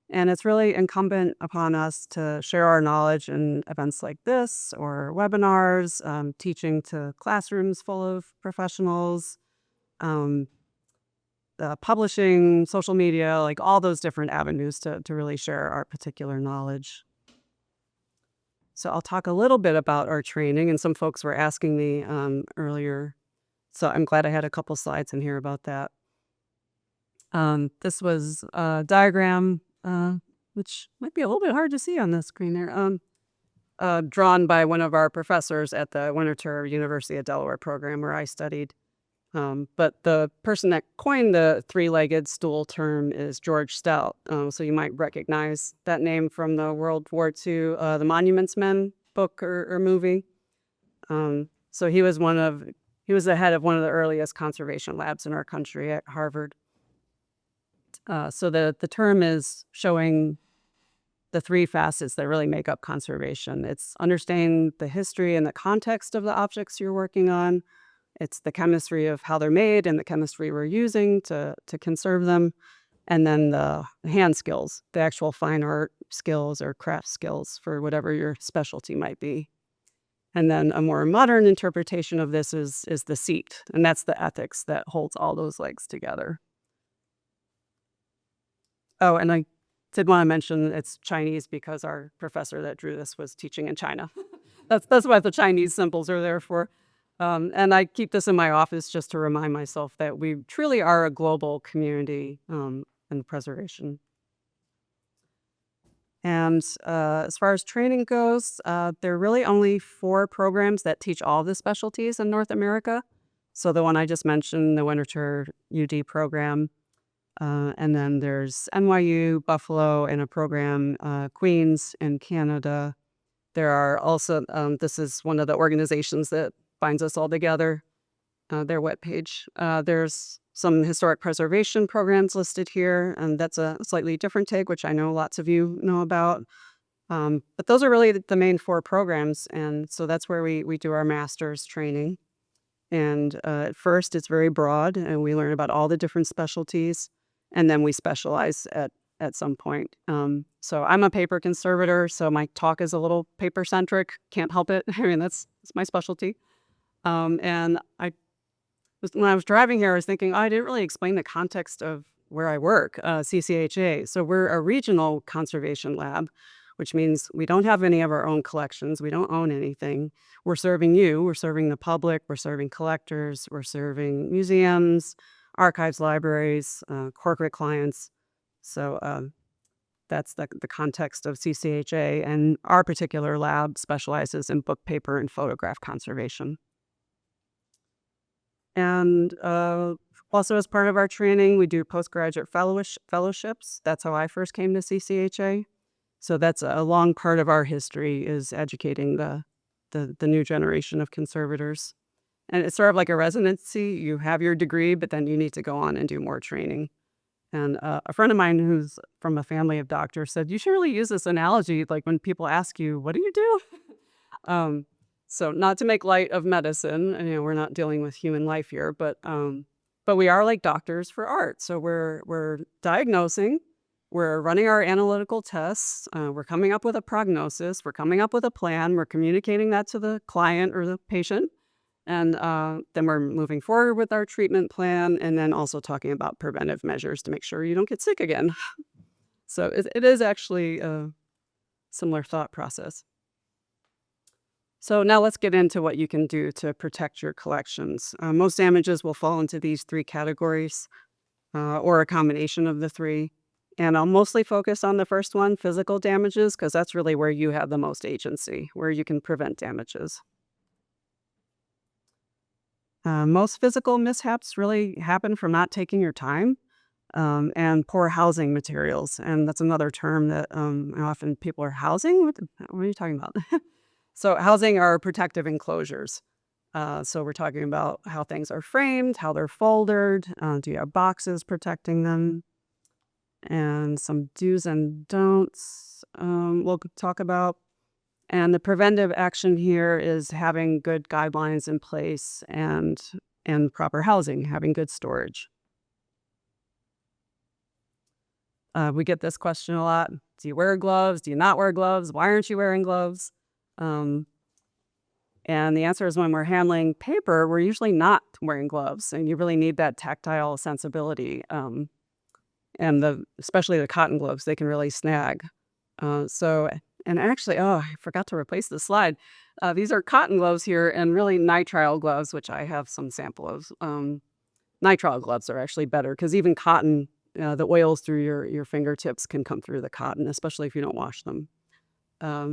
Speaker 6: And it's really incumbent upon us to share our knowledge in events like this or webinars, teaching to classrooms full of professionals, publishing, social media, like all those different avenues to really share our particular knowledge. So I'll talk a little bit about our training, and some folks were asking me earlier. So I'm glad I had a couple slides in here about that. This was a diagram, which might be a little bit hard to see on the screen there, drawn by one of our professors at the Winterthur University of Delaware program where I studied. But the person that coined the three-legged stool term is George Stout. So you might recognize that name from the World War II, the Monuments Men book or movie. So he was the head of one of the earliest conservation labs in our country at Harvard. So the term is showing the three facets that really make up conservation. It's understanding the history and the context of the objects you're working on. It's the chemistry of how they're made and the chemistry we're using to conserve them. And then the hand skills, the actual fine art skills or craft skills for whatever your specialty might be. And then a more modern interpretation of this is the seat. And that's the ethics that holds all those legs together. Oh, and I did want to mention it's Chinese because our professor that drew this was teaching in China. That's what the Chinese symbols are there for. And I keep this in my office just to remind myself that we truly are a global community in preservation. And as far as training goes, there are really only 4 programs that teach all the specialties in North America. So the one I just mentioned, the Winterthur UD program, and then there's NYU, Buffalo, and a program, Queens in Canada. There are also, this is one of the organizations that binds us all together, their webpage. There's some historic preservation programs listed here, and that's a slightly different take, which I know lots of you know about. But those are really the main 4 programs, and so that's where we do our master's training. And at first, it's very broad, and we learn about all the different specialties, and then we specialize at some point. So I'm a paper conservator, so my talk is a little paper-centric. Can't help it. I mean, that's my specialty. And when I was driving here, I was thinking, I didn't really explain the context of where I work, CCAHA. So we're a regional conservation lab, which means we don't have any of our own collections. We don't own anything. We're serving you. We're serving the public. We're serving collectors. We're serving museums, archives, libraries, corporate clients. So that's the context of CCAHA. And our particular lab specializes in book, paper, and photograph conservation. And also as part of our training, we do postgraduate fellowships. That's how I first came to CCAHA. So that's a long part of our history, is educating the new generation of conservators. And it's sort of like a residency. You have your degree, but then you need to go on and do more training. And a friend of mine who's from a family of doctors said, you should really use this analogy, like when people ask you, what do you do? So not to make light of medicine, we're not dealing with human life here, but we are like doctors for art. So we're diagnosing, we're running our analytical tests, we're coming up with a prognosis, we're coming up with a plan, we're communicating that to the client or the patient, and then we're moving forward with our treatment plan, and then also talking about preventive measures to make sure you don't get sick again. So it is actually a similar thought process. So now let's get into what you can do to protect your collections. Most damages will fall into these 3 categories, or a combination of the 3. And I'll mostly focus on the first one, physical damages, because that's really where you have the most agency, where you can prevent damages. Most physical mishaps really happen from not taking your time, and poor housing materials. And that's another term that often people are housing. What are you talking about? So housing are protective enclosures. So we're talking about how things are framed, how they're folded, do you have boxes protecting them, and some do's and don'ts we'll talk about. And the preventive action here is having good guidelines in place and proper housing, having good storage. We get this question a lot. Do you wear gloves? Do you not wear gloves? Why aren't you wearing gloves? And the answer is, when we're handling paper, we're usually not wearing gloves, and you really need that tactile sensibility. And especially the cotton gloves, they can really snag. And actually, I forgot to replace the slide. These are cotton gloves here, and really nitrile gloves, which I have some sample of. Nitrile gloves are actually better, because even cotton, the oils through your fingertips can come through the cotton, especially if you don't wash them.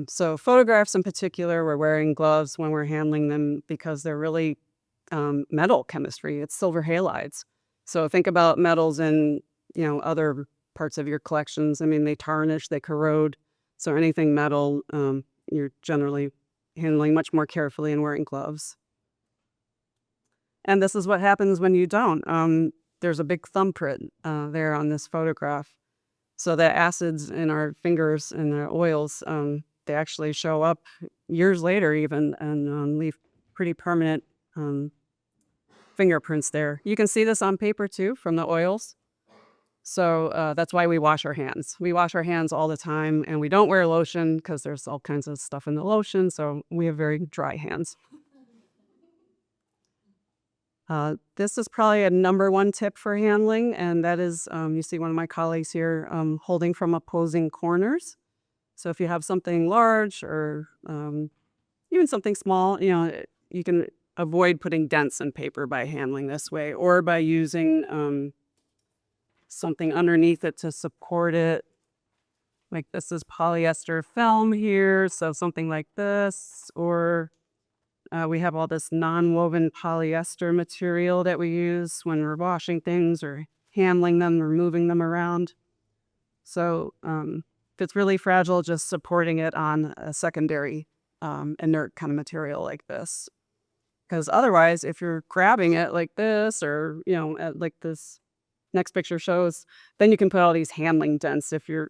Speaker 6: So photographs in particular, we're wearing gloves when we're handling them, because they're really metal chemistry. It's silver halides. So think about metals in other parts of your collections. I mean, they tarnish, they corrode. So anything metal, you're generally handling much more carefully and wearing gloves. And this is what happens when you don't. There's a big thumbprint there on this photograph. So the acids in our fingers and our oils, they actually show up years later even, and leave pretty permanent fingerprints there. You can see this on paper too, from the oils. So that's why we wash our hands. We wash our hands all the time, and we don't wear lotion because there's all kinds of stuff in the lotion, so we have very dry hands. This is probably a number 1 tip for handling, and that is, you see one of my colleagues here holding from opposing corners. So if you have something large or even something small, you can avoid putting dents in paper by handling this way, or by using something underneath it to support it, like this is polyester film here, so something like this, or we have all this non-woven polyester material that we use when we're washing things or handling them or moving them around. So if it's really fragile, just supporting it on a secondary inert kind of material like this. Because otherwise, if you're grabbing it like this, or like this next picture shows, then you can put all these handling dents if you're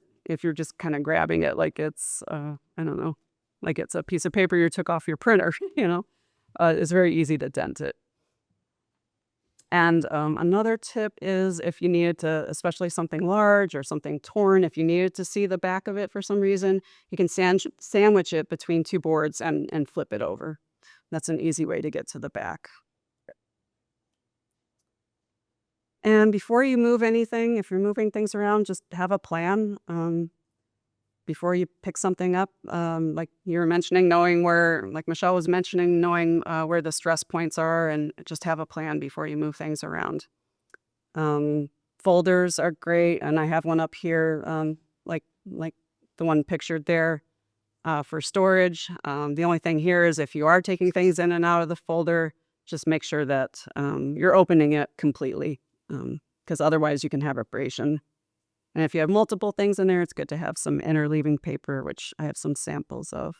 Speaker 6: just kind of grabbing it like it's I don't know, like it's a piece of paper you took off your printer. It's very easy to dent it. And another tip is if you needed to, especially something large or something torn, if you needed to see the back of it for some reason, you can sandwich it between two boards and flip it over. That's an easy way to get to the back. And before you move anything, if you're moving things around, just have a plan. Before you pick something up, like you were mentioning, like Michelle was mentioning, knowing where the stress points are, and just have a plan before you move things around. Folders are great, and I have one up here, like the one pictured there, for storage. The only thing here is if you are taking things in and out of the folder, just make sure that you're opening it completely, because otherwise you can have abrasion. And if you have multiple things in there, it's good to have some interleaving paper, which I have some samples of.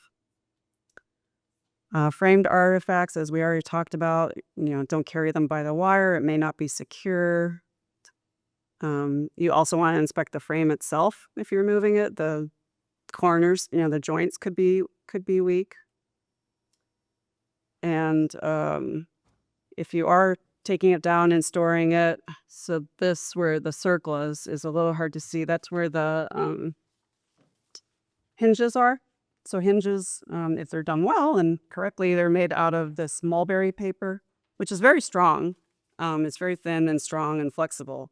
Speaker 6: Framed artifacts, as we already talked about, don't carry them by the wire. It may not be secure. You also want to inspect the frame itself if you're moving it. The corners, the joints could be weak. And if you are taking it down and storing it, so this where the circle is a little hard to see. That's where the hinges are. So hinges, if they're done well and correctly, they're made out of this mulberry paper, which is very strong. It's very thin and strong and flexible,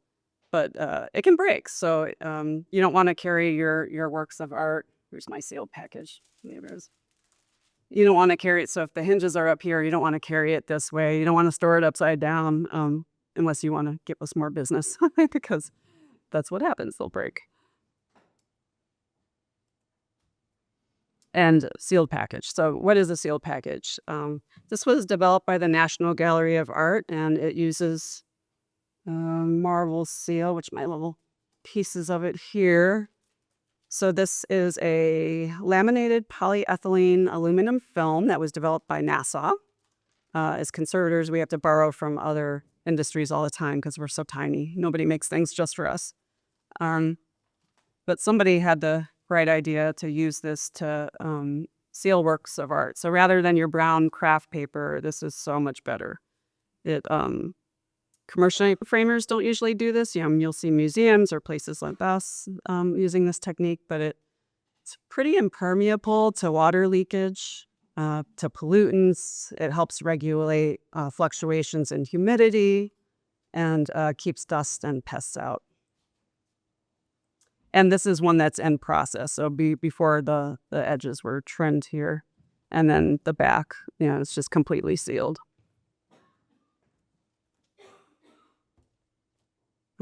Speaker 6: but it can break. So you don't want to carry your works of art. Here's my sealed package. You don't want to carry it. So if the hinges are up here, you don't want to carry it this way. You don't want to store it upside down unless you want to give us more business because that's what happens. They'll break. And sealed package. So what is a sealed package? This was developed by the National Gallery of Art, and it uses marble seal, which my little pieces of it here. So this is a laminated polyethylene aluminum film that was developed by NASA. As conservators, we have to borrow from other industries all the time because we're so tiny. Nobody makes things just for us. But somebody had the right idea to use this to seal works of art. So rather than your brown craft paper, this is so much better. Commercial framers don't usually do this. You'll see museums or places like us using this technique, but it's pretty impermeable to water leakage, to pollutants. It helps regulate fluctuations in humidity and keeps dust and pests out. And this is one that's in process. So before the edges were trimmed here, and then the back, it's just completely sealed.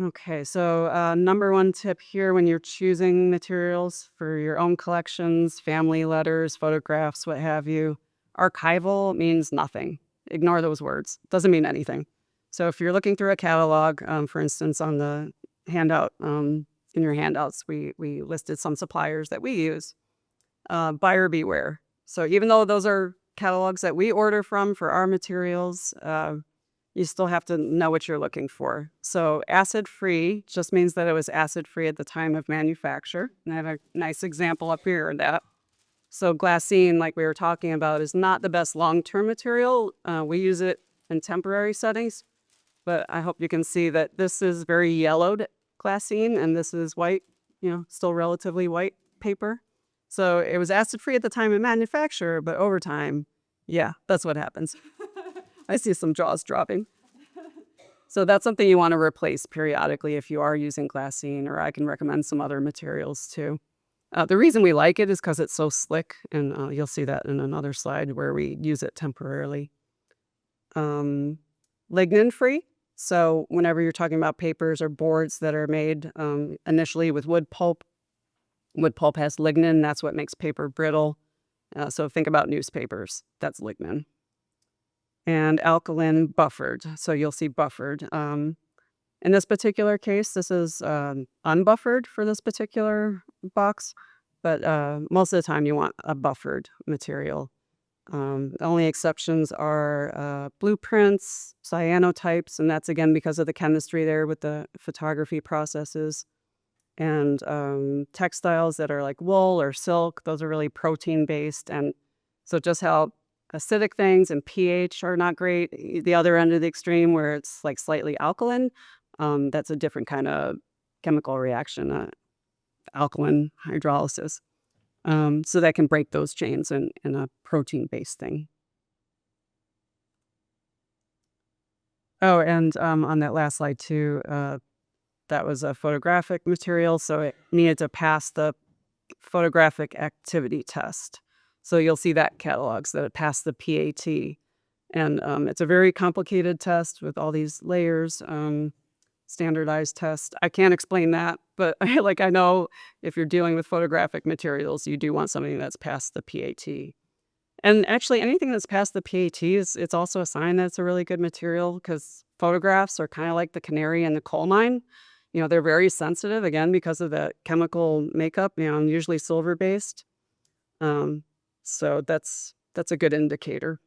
Speaker 6: Okay, so number one tip here when you're choosing materials for your own collections, family letters, photographs, what have you, archival means nothing. Ignore those words. Doesn't mean anything. So if you're looking through a catalog, for instance, on the handout, in your handouts, we listed some suppliers that we use. Buyer beware. So even though those are catalogs that we order from for our materials, you still have to know what you're looking for. So acid-free just means that it was acid-free at the time of manufacture. And I have a nice example up here of that. So glassine, like we were talking about, is not the best long-term material. We use it in temporary settings, but I hope you can see that this is very yellowed glassine and this is white, still relatively white paper. So it was acid-free at the time of manufacture, but over time, yeah, that's what happens. I see some jaws dropping. So that's something you want to replace periodically if you are using glassine, or I can recommend some other materials too. The reason we like it is because it's so slick, and you'll see that in another slide where we use it temporarily. Lignin-free. So whenever you're talking about papers or boards that are made initially with wood pulp, Wood pulp has lignin. That's what makes paper brittle. So think about newspapers. That's lignin. And alkaline buffered. So you'll see buffered. In this particular case, this is unbuffered for this particular box, but most of the time you want a buffered material. The only exceptions are blueprints, cyanotypes, and that's again because of the chemistry there with the photography processes. And textiles that are like wool or silk, those are really protein based. And so just how acidic things and pH are not great. The other end of the extreme where it's like slightly alkaline, that's a different kind of chemical reaction, alkaline hydrolysis. So that can break those chains in a protein-based thing. Oh, and on that last slide too, that was a photographic material, so it needed to pass the photographic activity test. So you'll see that catalogs that it passed the PAT. And it's a very complicated test with all these layers, standardized test. I can't explain that, but I know if you're dealing with photographic materials, you do want something that's passed the PAT. And actually anything that's past the PAT it's also a sign that it's a really good material, because photographs are kind of like the canary in the coal mine. They're very sensitive, again, because of the chemical makeup, usually silver based. So that's a good indicator.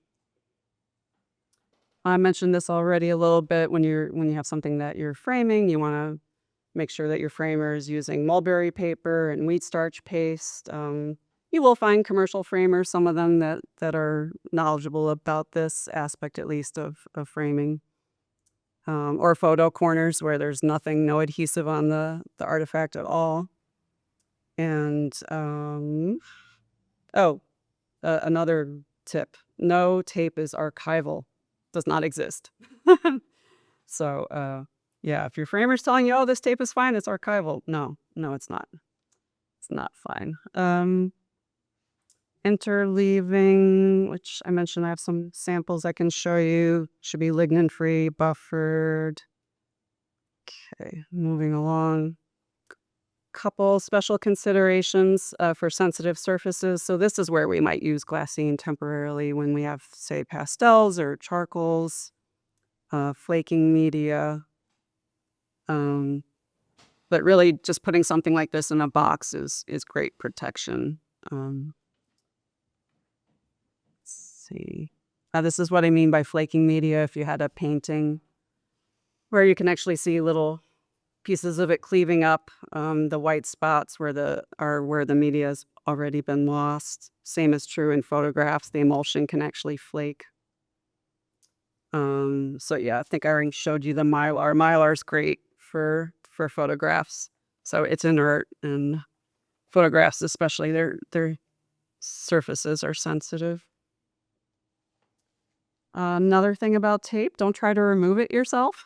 Speaker 6: I mentioned this already a little bit. When you have something that you're framing, you want to make sure that your framer is using mulberry paper and wheat starch paste. You will find commercial framers, some of them that are knowledgeable about this aspect, at least, of framing. Or photo corners where there's no adhesive on the artifact at all. And another tip: no tape is archival. Does not exist. So yeah, if your framer's telling you, oh, this tape is fine, it's archival. No, it's not. It's not fine. Interleaving, which I mentioned, I have some samples I can show you. Should be lignin free, buffered. Okay, moving along. Couple special considerations for sensitive surfaces. So this is where we might use glassine temporarily when we have, say, pastels or charcoals, flaking media. But really just putting something like this in a box is great protection. See. This is what I mean by flaking media. If you had a painting where you can actually see little pieces of it cleaving up, the white spots where the media has already been lost. Same is true in photographs. The emulsion can actually flake. So yeah, I think I already showed you the Mylar. Mylar is great for photographs. So it's inert, and photographs especially, their surfaces are sensitive. Another thing about tape: don't try to remove it yourself.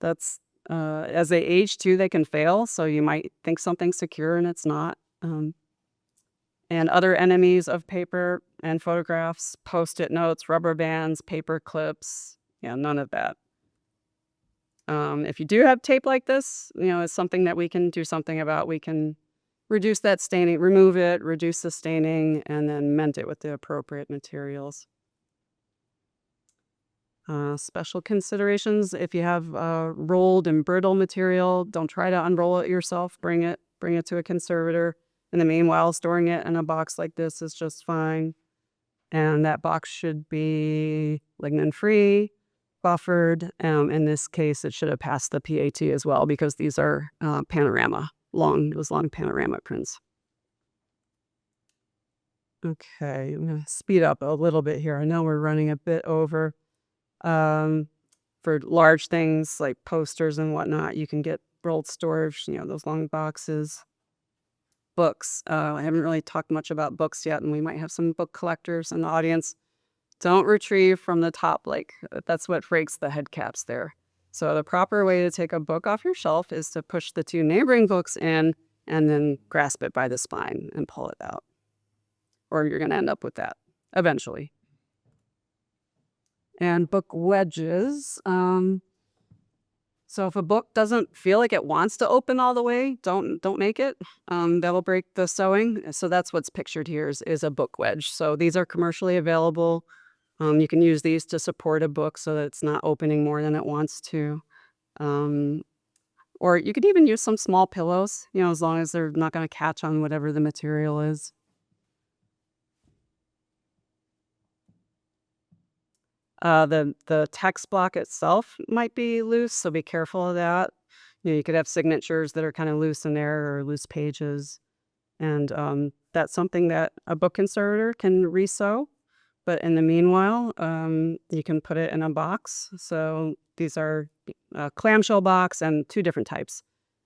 Speaker 6: That's as they age too, they can fail. So you might think something's secure and it's not. And other enemies of paper and photographs: Post-it notes, rubber bands, paper clips. Yeah, none of that. If you do have tape like this, it's something that we can do something about. We can reduce that staining, remove it, reduce the staining, and then mend it with the appropriate materials. Special considerations: if you have rolled and brittle material, don't try to unroll it yourself. Bring it to a conservator. In the meanwhile, storing it in a box like this is just fine. And that box should be lignin free, buffered. In this case, it should have passed the PAT as well, because these are panorama, long panorama prints. Okay, I'm going to speed up a little bit here. I know we're running a bit over. For large things like posters and whatnot, you can get rolled storage, those long boxes. Books. I haven't really talked much about books yet, and we might have some book collectors in the audience. Don't retrieve from the top. That's what breaks the head caps there. So the proper way to take a book off your shelf is to push the two neighboring books in and then grasp it by the spine and pull it out. Or you're going to end up with that eventually. And book wedges. So if a book doesn't feel like it wants to open all the way, don't make it. That'll break the sewing. So that's what's pictured here is a book wedge. So these are commercially available. You can use these to support a book so that it's not opening more than it wants to. Or you could even use some small pillows, as long as they're not going to catch on whatever the material is. The text block itself might be loose, so be careful of that. You could have signatures that are kind of loose in there or loose pages. And that's something that a book conservator can resew. But in the meanwhile, you can put it in a box. So these are a clamshell box and two different types,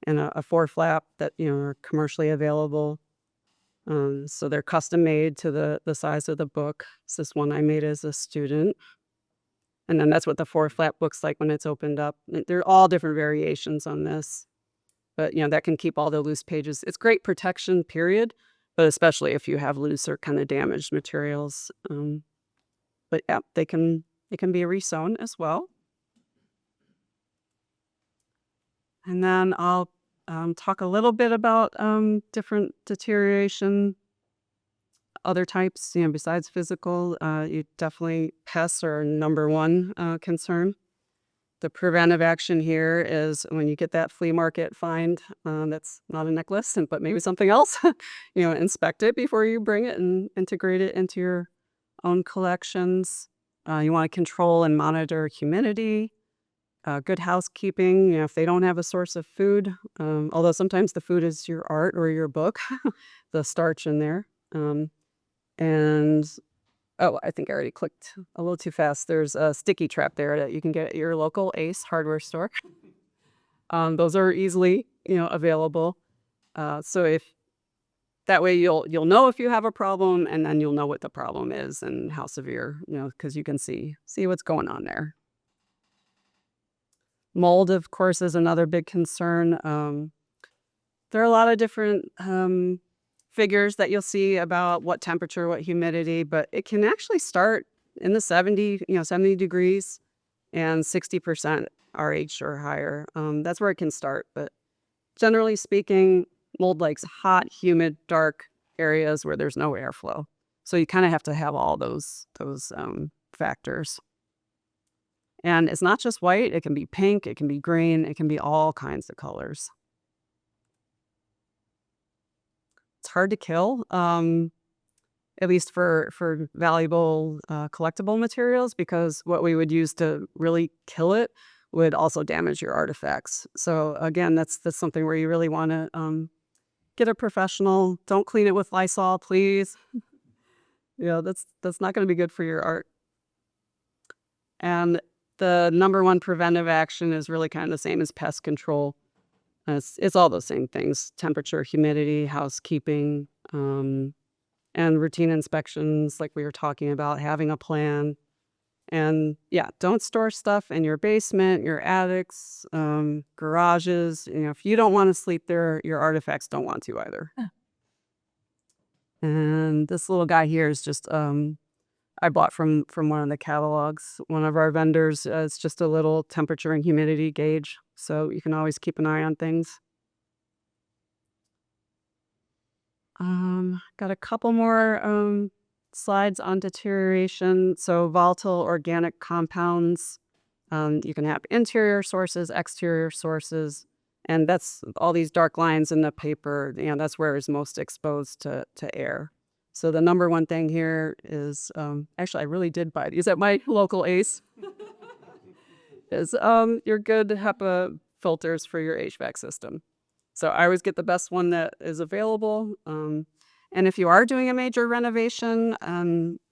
Speaker 6: and a 4-flap that are commercially available. So they're custom made to the size of the book. It's this one I made as a student. And then that's what the 4-flap looks like when it's opened up. There are all different variations on this. But, that can keep all the loose pages. It's great protection, period, but especially if you have loose or kind of damaged materials. But yeah, they can be resewn as well. And then I'll talk a little bit about different deterioration, other types, besides physical. You definitely, pests are number one concern. The preventive action here is when you get that flea market find that's not a necklace, but maybe something else, inspect it before you bring it and integrate it into your own collections. You want to control and monitor humidity, good housekeeping, if they don't have a source of food, although sometimes the food is your art or your book, the starch in there. And oh, I think I already clicked a little too fast. There's a sticky trap there that you can get at your local Ace hardware store. Those are easily, available. So if that way you'll know if you have a problem, and then you'll know what the problem is and how severe, because you can see what's going on there. Mold, of course, is another big concern. There are a lot of different figures that you'll see about what temperature, what humidity, but it can actually start in the 70 degrees and 60% RH or higher. That's where it can start. But generally speaking, mold likes hot, humid, dark areas where there's no airflow. So you kind of have to have all those factors. And it's not just white. It can be pink. It can be green. It can be all kinds of colors. It's hard to kill, at least for valuable collectible materials, because what we would use to really kill it would also damage your artifacts. So again, that's something where you really want to get a professional. Don't clean it with Lysol, please. That's not going to be good for your art. And the number one preventive action is really kind of the same as pest control. It's all those same things: temperature, humidity, housekeeping, and routine inspections like we were talking about, having a plan. And yeah, don't store stuff in your basement, your attics, garages. If you don't want to sleep there, your artifacts don't want to either. And this little guy here is just I bought from one of the catalogs. One of our vendors, it's just a little temperature and humidity gauge, so you can always keep an eye on things. Got a couple more slides on deterioration. So volatile organic compounds. You can have interior sources, exterior sources, and that's all these dark lines in the paper. That's where it's most exposed to air. So the number one thing here is, actually, I really did buy these at my local Ace, is your good HEPA filters for your HVAC system. So I always get the best one that is available. And if you are doing a major renovation,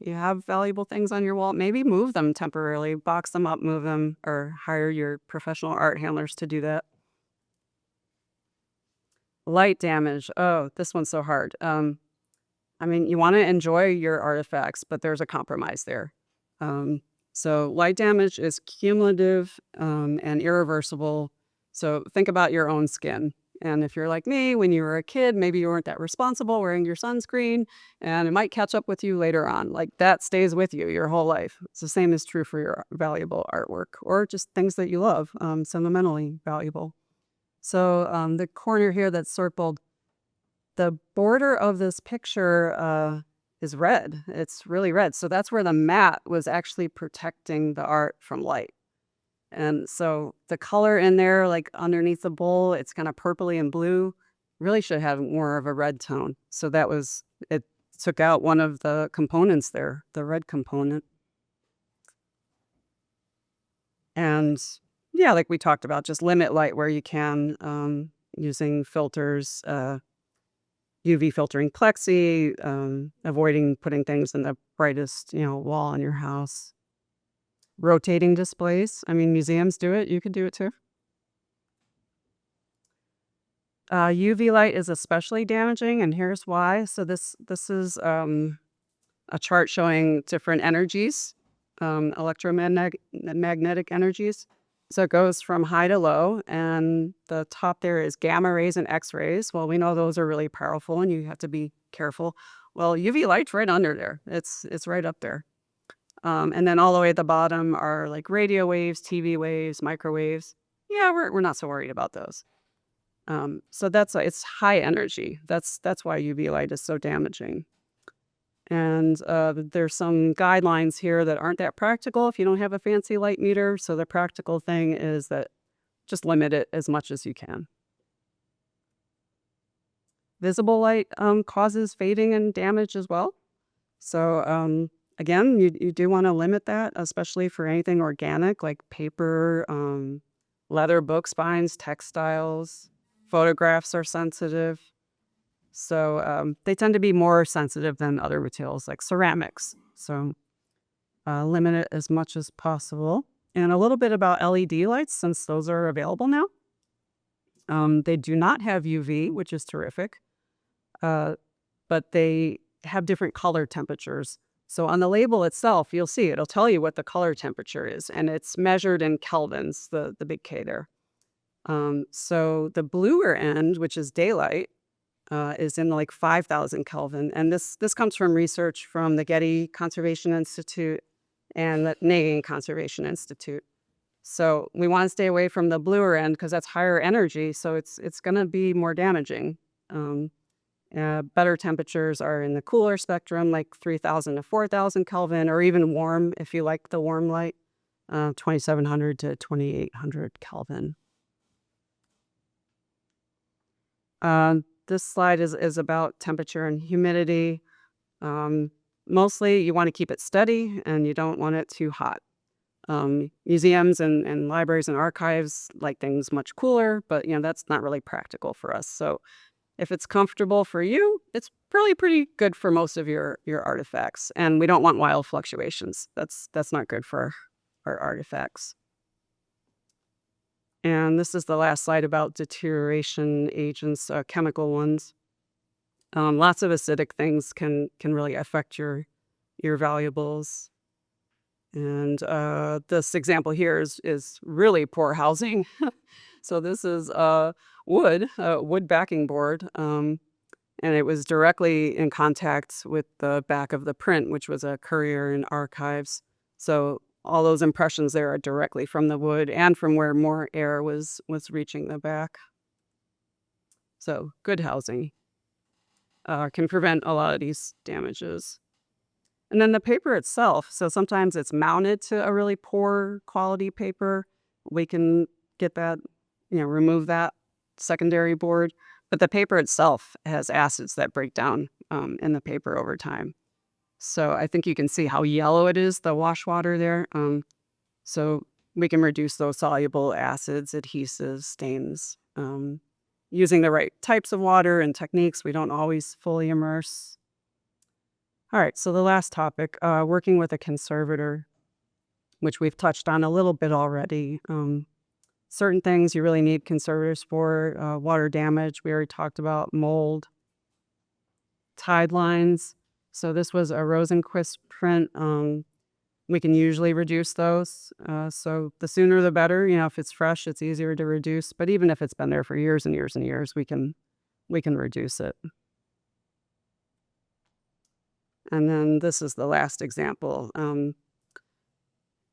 Speaker 6: you have valuable things on your wall, maybe move them temporarily, box them up, move them, or hire your professional art handlers to do that. Light damage. Oh, this one's so hard. You want to enjoy your artifacts, but there's a compromise there. So light damage is cumulative and irreversible. So think about your own skin. And if you're like me, when you were a kid, maybe you weren't that responsible wearing your sunscreen, and it might catch up with you later on. Like that stays with you your whole life. It's the same is true for your valuable artwork or just things that you love, sentimentally valuable. So the corner here that's circled, the border of this picture is red. It's really red. So that's where the mat was actually protecting the art from light. And so the color in there, like underneath the bowl, it's kind of purpley and blue, really should have more of a red tone. So it took out one of the components there, the red component. And yeah, like we talked about, just limit light where you can, using filters, UV filtering plexi, avoiding putting things in the brightest, wall in your house. Rotating displays. I mean, museums do it. You could do it too. UV light is especially damaging, and here's why. So this is a chart showing different energies, electromagnetic energies. So it goes from high to low, and the top there is gamma rays and X-rays. Well, we know those are really powerful, and you have to be careful. Well, UV light's right under there. It's right up there. And then all the way at the bottom are like radio waves, TV waves, microwaves. Yeah, we're not so worried about those. So it's high energy. That's why UV light is so damaging. And there's some guidelines here that aren't that practical if you don't have a fancy light meter. So the practical thing is that just limit it as much as you can. Visible light causes fading and damage as well. So again, you do want to limit that, especially for anything organic like paper, leather book spines, textiles. Photographs are sensitive. So they tend to be more sensitive than other materials like ceramics. So limit it as much as possible. And a little bit about LED lights, since those are available now. They do not have UV, which is terrific, but they have different color temperatures. So on the label itself, you'll see it'll tell you what the color temperature is, and it's measured in kelvins, the big K there. So the bluer end, which is daylight, is in like 5,000 Kelvin. And this comes from research from the Getty Conservation Institute and the Nagin Conservation Institute. So we want to stay away from the bluer end because that's higher energy, so it's going to be more damaging. Better temperatures are in the cooler spectrum, like 3,000 to 4,000 Kelvin, or even warm if you like the warm light, 2,700 to 2,800 Kelvin. This slide is about temperature and humidity. Mostly you want to keep it steady and you don't want it too hot. Museums and libraries and archives like things much cooler, but that's not really practical for us. So if it's comfortable for you, it's probably pretty good for most of your artifacts. And we don't want wild fluctuations. That's not good for our artifacts. And this is the last slide about deterioration agents, chemical ones. Lots of acidic things can really affect your valuables. And this example here is really poor housing. So this is wood backing board, and it was directly in contact with the back of the print, which was a Courier and Archives. So all those impressions there are directly from the wood and from where more air was reaching the back. So good housing can prevent a lot of these damages. And then the paper itself, so sometimes it's mounted to a really poor quality paper. We can get that, remove that secondary board. But the paper itself has acids that break down in the paper over time. So I think you can see how yellow it is, the wash water there. So we can reduce those soluble acids, adhesives, stains. Using the right types of water and techniques, we don't always fully immerse. All right, so the last topic, working with a conservator, which we've touched on a little bit already. Certain things you really need conservators for, water damage, we already talked about, mold, tide lines. So this was a Rosenquist print. we can usually reduce those. So the sooner the better. If it's fresh, it's easier to reduce. But even if it's been there for years and years and years, we can reduce it. And then this is the last example.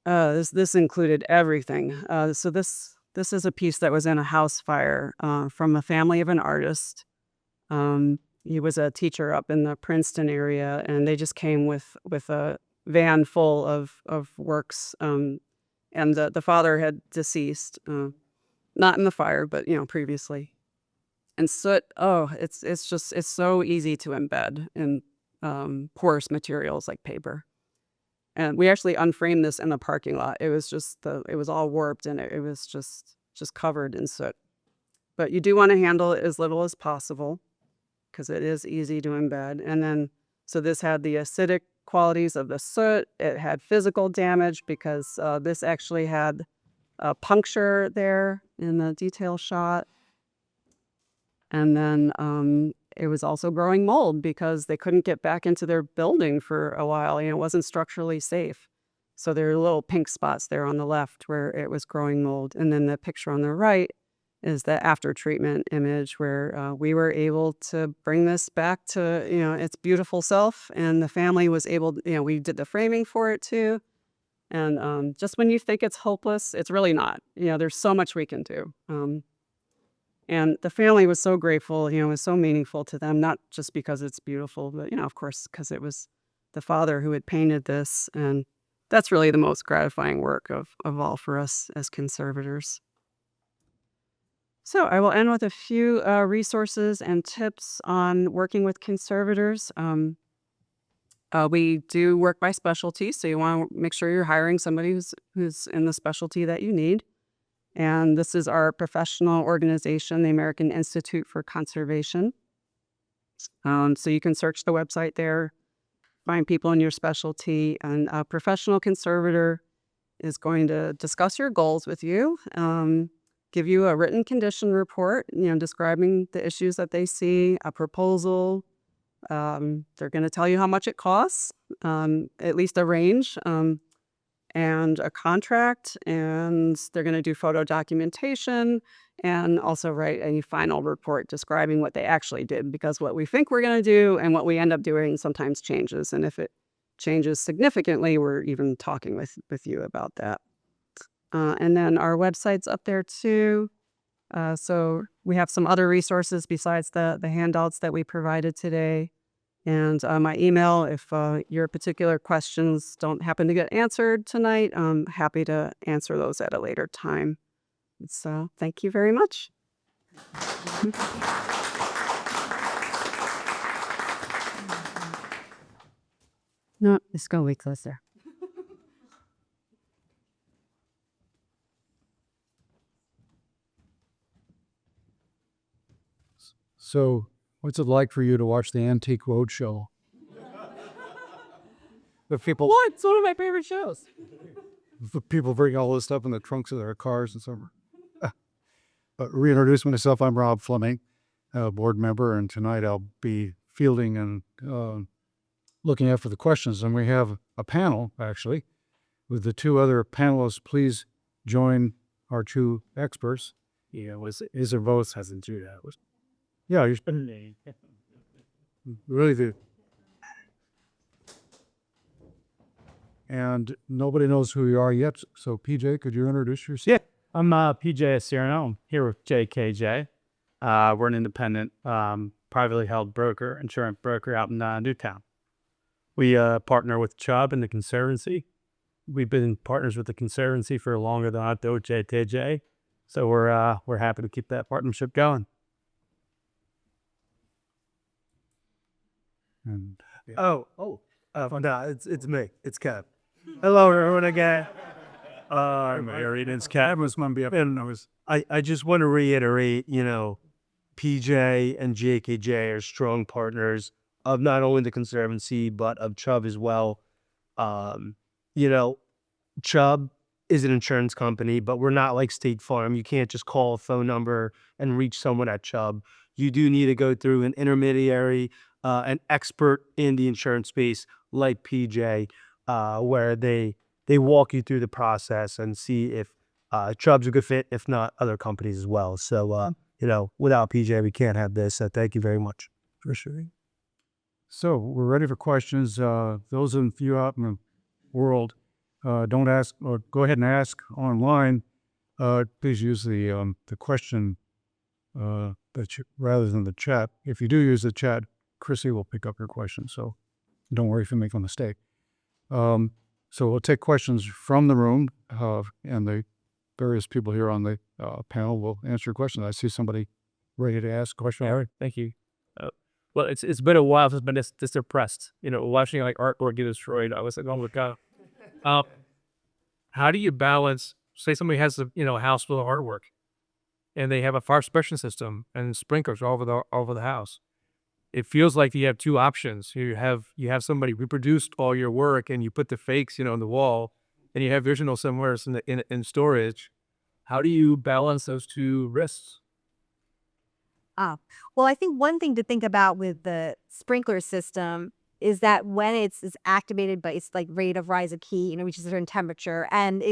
Speaker 6: This included everything. So this is a piece that was in a house fire from a family of an artist. He was a teacher up in the Princeton area, and they just came with a van full of works. And the father had deceased, not in the fire, but previously. And soot, it's so easy to embed in porous materials like paper. And we actually unframed this in the parking lot. It was just it was all warped, and it was just covered in soot. But you do want to handle it as little as possible because it is easy to embed. And then, so this had the acidic qualities of the soot. It had physical damage because this actually had a puncture there in the detail shot. And then it was also growing mold because they couldn't get back into their building for a while. It wasn't structurally safe. So there are little pink spots there on the left where it was growing mold. And then the picture on the right is the after treatment image where we were able to bring this back to, its beautiful self. And the family was able to, we did the framing for it too. And just when you think it's hopeless, it's really not. There's so much we can do. And the family was so grateful, it was so meaningful to them, not just because it's beautiful, but, of course, because it was the father who had painted this. And that's really the most gratifying work of all for us as conservators. So I will end with a few resources and tips on working with conservators. We do work by specialty, so you want to make sure you're hiring somebody who's in the specialty that you need. And this is our professional organization, the American Institute for Conservation. So you can search the website there, find people in your specialty, and a professional conservator is going to discuss your goals with you, give you a written condition report, describing the issues that they see, a proposal. They're going to tell you how much it costs, at least a range. And a contract, and they're going to do photo documentation and also write a final report describing what they actually did, because what we think we're going to do and what we end up doing sometimes changes. And if it changes significantly, we're even talking with you about that. And then our website's up there too. So we have some other resources besides the handouts that we provided today. And my email, if your particular questions don't happen to get answered tonight, I'm happy to answer those at a later time. So thank you very much. No, let's go way closer.
Speaker 7: So, what's it like for you to watch the Antique Roadshow? The people,
Speaker 6: What? It's one of my favorite shows.
Speaker 7: the people bring all this stuff in the trunks of their cars and so on. But reintroduce myself. I'm Rob Fleming, a board member, and tonight I'll be fielding and looking after the questions. And we have a panel actually with the two other panelists. Please join our two experts.
Speaker 2: Yeah, is there both hasn't do that.
Speaker 7: Yeah, you really do. And nobody knows who you are yet. So, PJ, could you introduce yourself?
Speaker 2: Yeah, I'm PJ Asirano. I'm here with JKJ. We're an independent, privately held insurance broker out in Newtown. We partner with Chubb and the Conservancy. We've been partners with the Conservancy for longer than I do with JKJ. So we're happy to keep that partnership going.
Speaker 7: And
Speaker 2: No, it's me. It's Kev. Hello, everyone again. I'm married. It's Kev.
Speaker 7: was going to be up. And
Speaker 2: I just want to reiterate, PJ and JKJ are strong partners of not only the Conservancy, but of Chubb as well. Chubb is an insurance company, but we're not like State Farm. You can't just call a phone number and reach someone at Chubb. You do need to go through an intermediary, an expert in the insurance space like PJ. where they walk you through the process and see if Chubb's a good fit, if not other companies as well. So, without PJ, we can't have this. So thank you very much. For sure.
Speaker 7: So we're ready for questions. Those of you out in the world, don't ask or go ahead and ask online. Please use the question rather than the chat. If you do use the chat, Chrissy will pick up your question. So don't worry if you make a mistake. So we'll take questions from the room, and the various people here on the panel will answer your questions. I see somebody ready to ask a question.
Speaker 8: All right, thank you. Well, it's been a while since I've been this depressed. Watching like artwork get destroyed, I was like, oh my god. How do you balance? Say somebody has a house full of artwork, and they have a fire suppression system and sprinklers all over the house. It feels like you have two options. You have somebody reproduced all your work, and you put the fakes, on the wall, and you have original somewhere in storage. How do you balance those two risks?
Speaker 5: Well, I think one thing to think about with the sprinkler system is that when it's activated by its like rate of rise of heat, reaches a certain temperature, and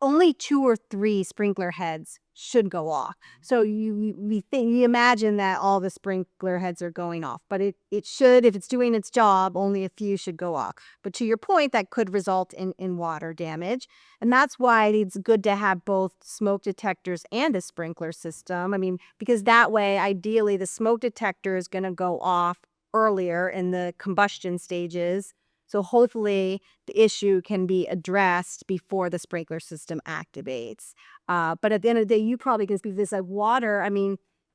Speaker 5: only 2 or 3 sprinkler heads should go off. So you imagine that all the sprinkler heads are going off, but it should, if it's doing its job, only a few should go off. But to your point, that could result in water damage. And that's why it's good to have both smoke detectors and a sprinkler system. Because that way, ideally, the smoke detector is going to go off earlier in the combustion stages. So hopefully the issue can be addressed before the sprinkler system activates. But at the end of the day, you probably can speak to this like water.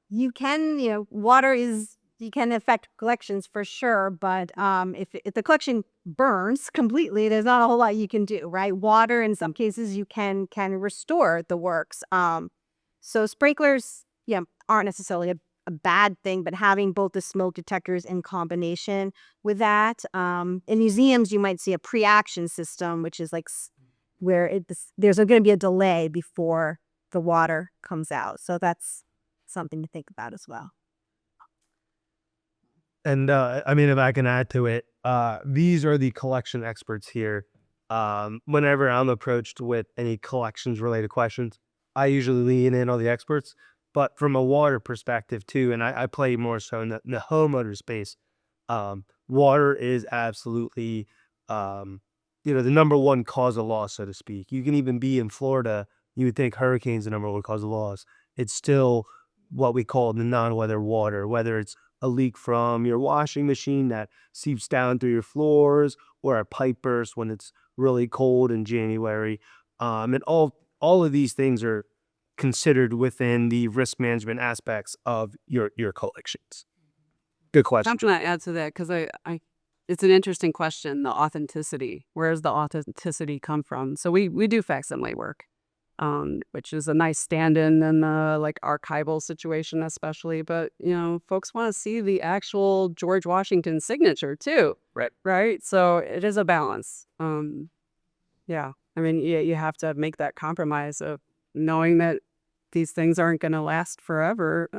Speaker 5: You can, you can affect collections for sure. But if the collection burns completely, there's not a whole lot you can do, right? Water, in some cases, you can restore the works. So sprinklers, aren't necessarily a bad thing, but having both the smoke detectors in combination with that. In museums, you might see a pre-action system, which is like where there's going to be a delay before the water comes out. So that's something to think about as well.
Speaker 2: And if I can add to it, these are the collection experts here. Whenever I'm approached with any collections related questions, I usually lean in on the experts. But from a water perspective too, and I play more so in the homeowner space, water is absolutely, the number one cause of loss, so to speak. You can even be in Florida, you would think hurricanes the number one cause of loss. It's still what we call the non-weather water, whether it's a leak from your washing machine that seeps down through your floors, or a pipe burst when it's really cold in January. And all of these things are considered within the risk management aspects of your collections. Good question.
Speaker 6: I'm going to add to that because it's an interesting question, the authenticity. Where does the authenticity come from? So we do facsimile work, which is a nice stand-in in the like archival situation especially. But, folks want to see the actual George Washington signature too. Right? So it is a balance. You have to make that compromise of knowing that these things aren't going to last forever.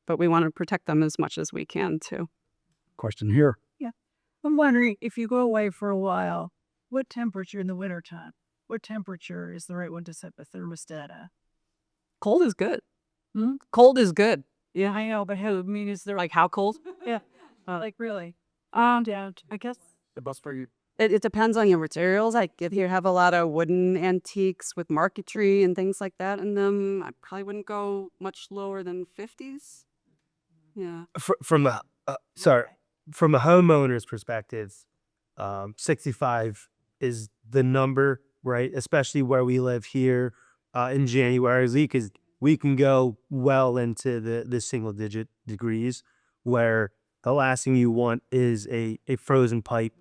Speaker 6: But we want to protect them as much as we can too.
Speaker 7: Question here.
Speaker 9: Yeah. I'm wondering, if you go away for a while, what temperature in the wintertime? What temperature is the right one to set the thermostat at?
Speaker 6: Cold is good. Cold is good.
Speaker 9: Yeah, I know, but is there
Speaker 6: Like how cold?
Speaker 9: yeah, like really? Down to, I guess.
Speaker 8: The best for you.
Speaker 6: It depends on your materials. Like if you have a lot of wooden antiques with marquetry and things like that in them, I probably wouldn't go much lower than 50s. Yeah.
Speaker 2: From a homeowner's perspective, 65 is the number, right? Especially where we live here in January, because we can go well into the single digit degrees, where the last thing you want is a frozen pipe.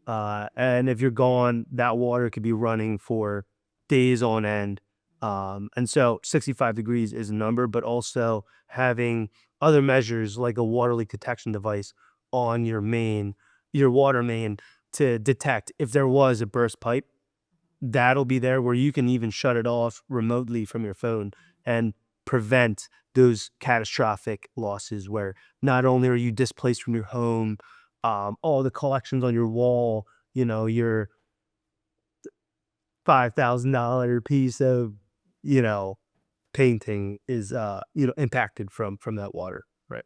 Speaker 2: And if you're gone, that water could be running for days on end. And so 65 degrees is a number, but also having other measures like a water leak detection device on your water main to detect if there was a burst pipe. That'll be there where you can even shut it off remotely from your phone and prevent those catastrophic losses where not only are you displaced from your home, all the collections on your wall, your $5,000 piece of, painting is, impacted from that water. Right.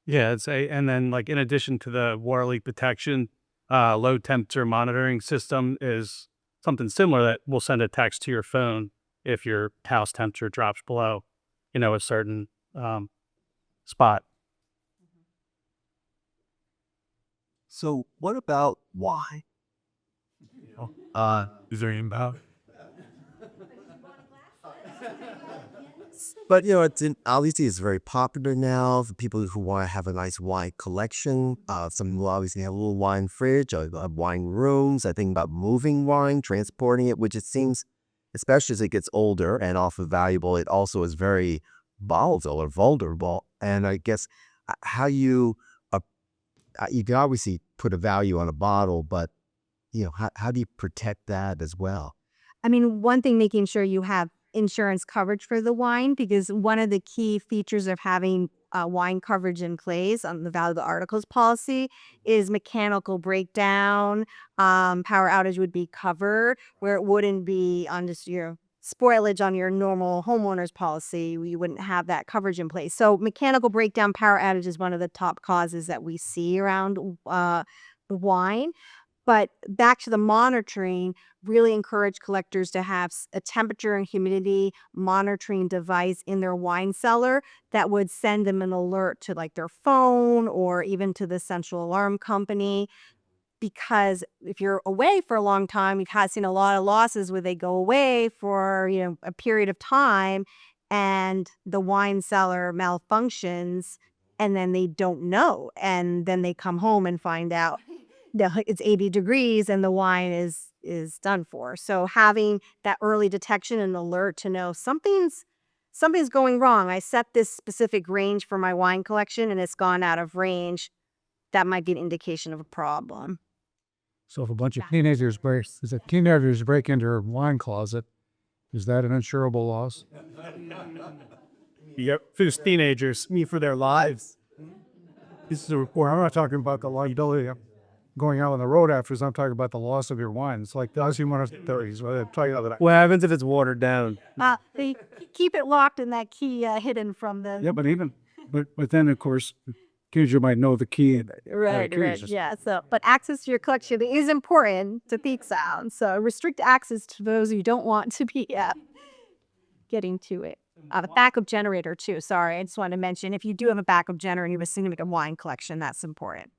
Speaker 8: Yeah, and then like in addition to the water leak detection, low temperature monitoring system is something similar that will send a text to your phone if your house temperature drops below, a certain spot.
Speaker 1: So what about why?
Speaker 8: Is there any about?
Speaker 1: But obviously it's very popular now for people who want to have a nice wine collection. Some will obviously have a little wine fridge or wine rooms. I think about moving wine, transporting it, which it seems, especially as it gets older and often valuable, it also is very volatile or vulnerable. And I guess how you can obviously put a value on a bottle, but how do you protect that as well?
Speaker 5: I mean, one thing, making sure you have insurance coverage for the wine, because one of the key features of having wine coverage in place on the value of the articles policy is mechanical breakdown. Power outage would be covered, where it wouldn't be on just your spoilage on your normal homeowner's policy. We wouldn't have that coverage in place. So mechanical breakdown, power outage is one of the top causes that we see around the wine. But back to the monitoring, really encourage collectors to have a temperature and humidity monitoring device in their wine cellar that would send them an alert to like their phone or even to the central alarm company. Because if you're away for a long time, we've seen a lot of losses where they go away for a period of time and the wine cellar malfunctions and then they don't know, and then they come home and find out it's 80 degrees and the wine is done for. So having that early detection and alert to know something's going wrong. I set this specific range for my wine collection and it's gone out of range. That might be an indication of a problem.
Speaker 7: So if a bunch of teenagers break into her wine closet, is that an insurable loss?
Speaker 2: Yep. For those teenagers, for their lives.
Speaker 7: This is a report. I'm not talking about the liability of going out on the road afterwards. I'm talking about the loss of your wine. It's like the Ozzy-30s. Well, I'll tell you that.
Speaker 2: What happens if it's watered down?
Speaker 5: They keep it locked and that key hidden from the...
Speaker 7: Yeah, but then, of course, the teenager might know the key.
Speaker 5: Right. Yeah. So, but access to your collection is important to peak sound. So restrict access to those who don't want to be getting to it. The backup generator too. Sorry, I just wanted to mention, if you do have a backup generator and you have a significant wine collection, that's important.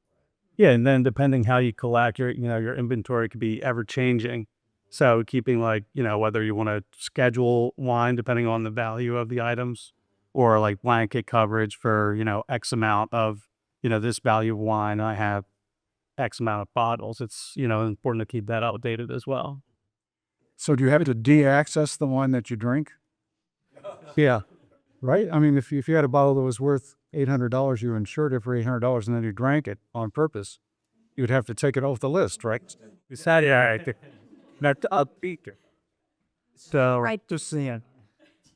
Speaker 8: Yeah, and then depending how you collect your inventory could be ever changing. So keeping whether you want to schedule wine depending on the value of the items, or like blanket coverage for X amount of this value of wine. I have X amount of bottles. It's important to keep that outdated as well.
Speaker 7: So do you have to de-access the wine that you drink?
Speaker 8: Yeah.
Speaker 7: Right? I mean, if you had a bottle that was worth $800, you insured it for $800, and then you drank it on purpose, you'd have to take it off the list, right?
Speaker 2: Not upbeat. So,
Speaker 5: Right.
Speaker 2: just saying.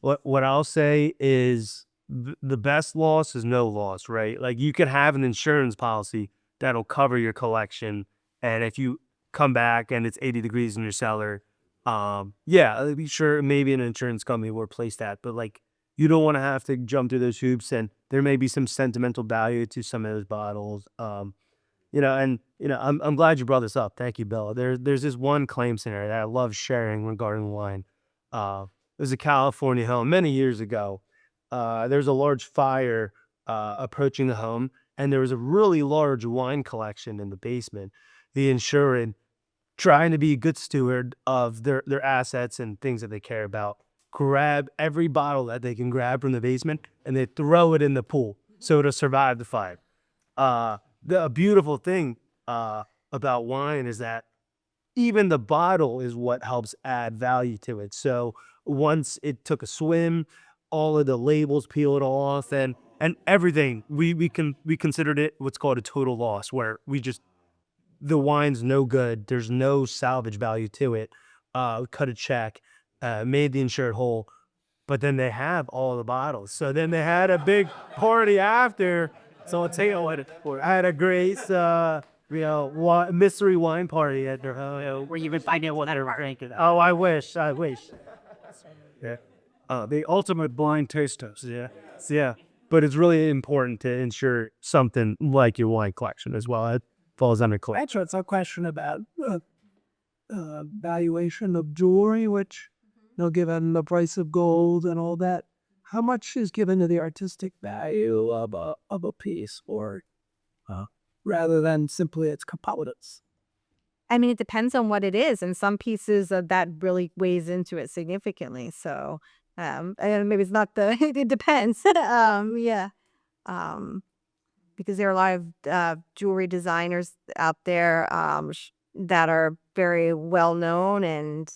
Speaker 2: What I'll say is the best loss is no loss, right? Like you could have an insurance policy that'll cover your collection, and if you come back and it's 80 degrees in your cellar, sure, maybe an insurance company will replace that, but like you don't want to have to jump through those hoops, and there may be some sentimental value to some of those bottles. I'm glad you brought this up. Thank you, Bella. There's this one claim scenario that I love sharing regarding wine. There's a California home many years ago. There's a large fire approaching the home, and there was a really large wine collection in the basement. The insured, trying to be a good steward of their assets and things that they care about, grab every bottle that they can grab from the basement and they throw it in the pool so it'll survive the fire. The beautiful thing about wine is that even the bottle is what helps add value to it. So once it took a swim, all of the labels peeled off and everything, we considered it what's called a total loss, where the wine's no good. There's no salvage value to it. Cut a check, made the insured whole, but then they have all the bottles. So then they had a big party after. So I'll tell you what, I had a Grace mystery wine party at their home.
Speaker 10: Where you can find out what that rank is.
Speaker 2: Oh, I wish. Yeah. The ultimate blind taste test. Yeah. Yeah. But it's really important to ensure something like your wine collection as well. It falls under collection.
Speaker 9: Actually, it's a question about valuation of jewelry, which, given the price of gold and all that, how much is given to the artistic value of a piece, or rather than simply its components?
Speaker 5: I mean, it depends on what it is, and some pieces of that really weighs into it significantly. So, and maybe it's not the. It depends. Yeah. Because there are a lot of jewelry designers out there that are very well known, and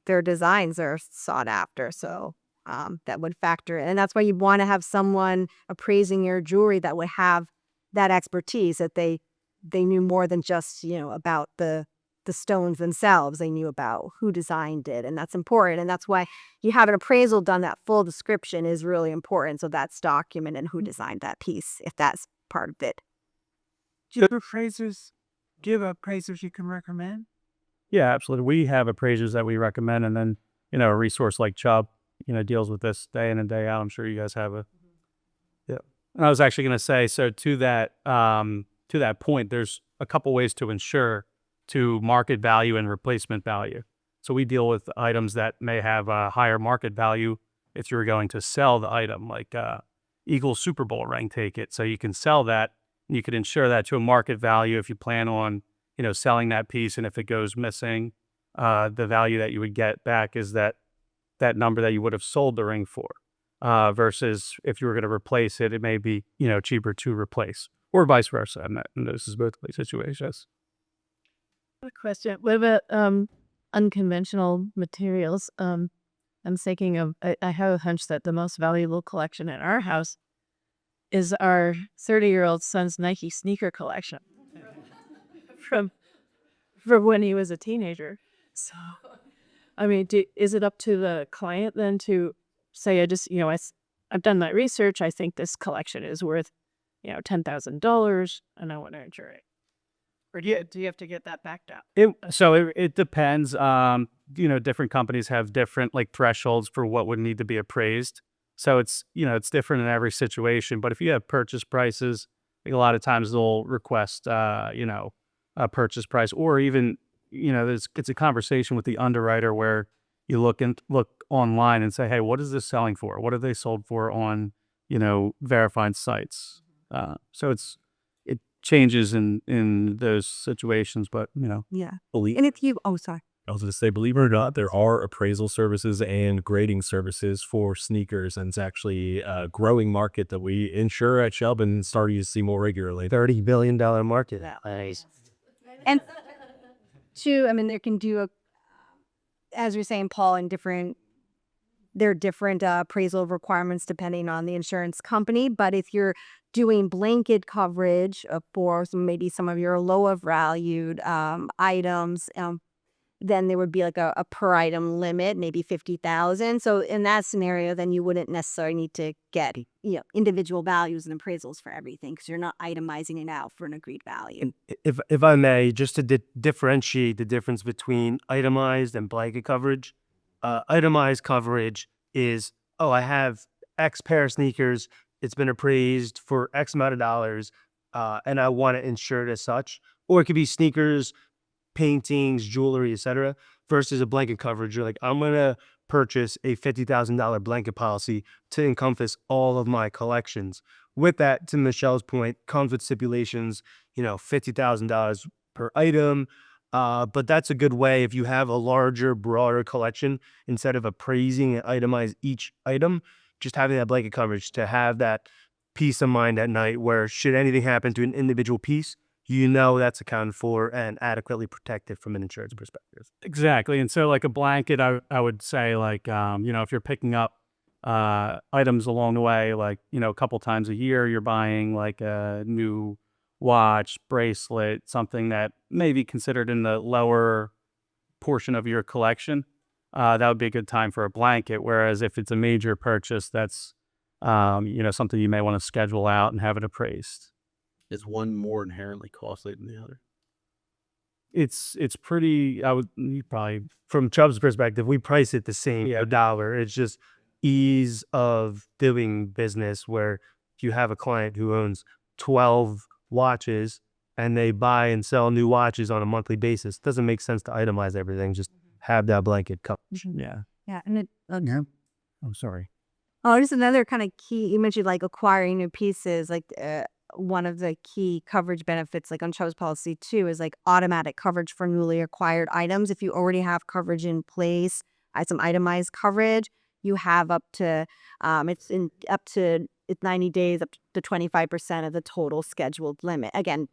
Speaker 5: their designs are sought after. So that would factor in, and that's why you want to have someone appraising your jewelry that would have that expertise, that they knew more than just about the stones themselves. They knew about who designed it, and that's important. And that's why you have an appraisal done. That full description is really important, so that's documented who designed that piece, if that's part of it.
Speaker 9: Do you have appraisers you can recommend?
Speaker 4: Yeah, absolutely. We have appraisers that we recommend, and then a resource like Chubb, deals with this day in and day out. I'm sure you guys have a. Yeah. And I was actually going to say, so to that point, there's a couple ways to ensure to market value and replacement value. So we deal with items that may have a higher market value if you're going to sell the item, like Eagles Super Bowl ring ticket. So you can sell that, and you could insure that to a market value if you plan on, selling that piece. And if it goes missing, the value that you would get back is that number that you would have sold the ring for. Versus if you were going to replace it, it may be, cheaper to replace, or vice versa. And this is both situations.
Speaker 11: A question. What about unconventional materials? I'm thinking of, I have a hunch that the most valuable collection in our house is our 30-year-old son's Nike sneaker collection from when he was a teenager. So, I mean, is it up to the client then to say, I've done my research, I think this collection is worth, $10,000, and I want to insure it? Or do you have to get that backed up?
Speaker 4: It depends. Different companies have different thresholds for what would need to be appraised. So it's different in every situation. But if you have purchase prices, a lot of times they'll request a purchase price, or even it's a conversation with the underwriter where you look online and say, hey, what is this selling for? What are they sold for on verified sites? So it changes in those situations, but
Speaker 5: Yeah.
Speaker 10: Believe,
Speaker 5: And if you, sorry.
Speaker 10: I was going to say, believe it or not, there are appraisal services and grading services for sneakers, and it's actually a growing market that we insure at Chubb and starting to see more regularly.
Speaker 2: $30 billion market.
Speaker 5: And two, I mean, there can do as you're saying, Paul, there are different appraisal requirements depending on the insurance company. But if you're doing blanket coverage for maybe some of your lower valued items, then there would be like a per item limit, maybe 50,000. So in that scenario, then you wouldn't necessarily need to get individual values and appraisals for everything, because you're not itemizing it out for an agreed value.
Speaker 2: If I may, just to differentiate the difference between itemized and blanket coverage. Itemized coverage is, I have X pair of sneakers, it's been appraised for X amount of dollars, and I want to insure it as such. Or it could be sneakers, paintings, jewelry, etc. versus a blanket coverage. You're like, I'm going to purchase a $50,000 blanket policy to encompass all of my collections. With that, to Michelle's point, comes with stipulations, $50,000 per item. But that's a good way if you have a larger, broader collection, instead of appraising and itemize each item, just having that blanket coverage to have that peace of mind at night where should anything happen to an individual piece, that's accounted for and adequately protected from an insurance perspective.
Speaker 4: Exactly. And so like a blanket, I would say if you're picking up items along the way, a couple times a year, you're buying like a new watch, bracelet, something that may be considered in the lower portion of your collection, that would be a good time for a blanket. Whereas if it's a major purchase, that's, something you may want to schedule out and have it appraised.
Speaker 12: Is one more inherently costly than the other?
Speaker 2: It's pretty. I would you probably from Chubb's perspective, we price it the same a dollar. It's just ease of doing business where if you have a client who owns 12 watches and they buy and sell new watches on a monthly basis, it doesn't make sense to itemize everything. Just have that blanket coverage. Yeah.
Speaker 5: Yeah, and it,
Speaker 7: Yeah.
Speaker 2: I'm sorry.
Speaker 5: oh, just another kind of key. You mentioned like acquiring new pieces. Like one of the key coverage benefits, like on Chubb's policy too, is like automatic coverage for newly acquired items. If you already have coverage in place, some itemized coverage, you have up to it's 90 days, up to 25% of the total scheduled limit. Again,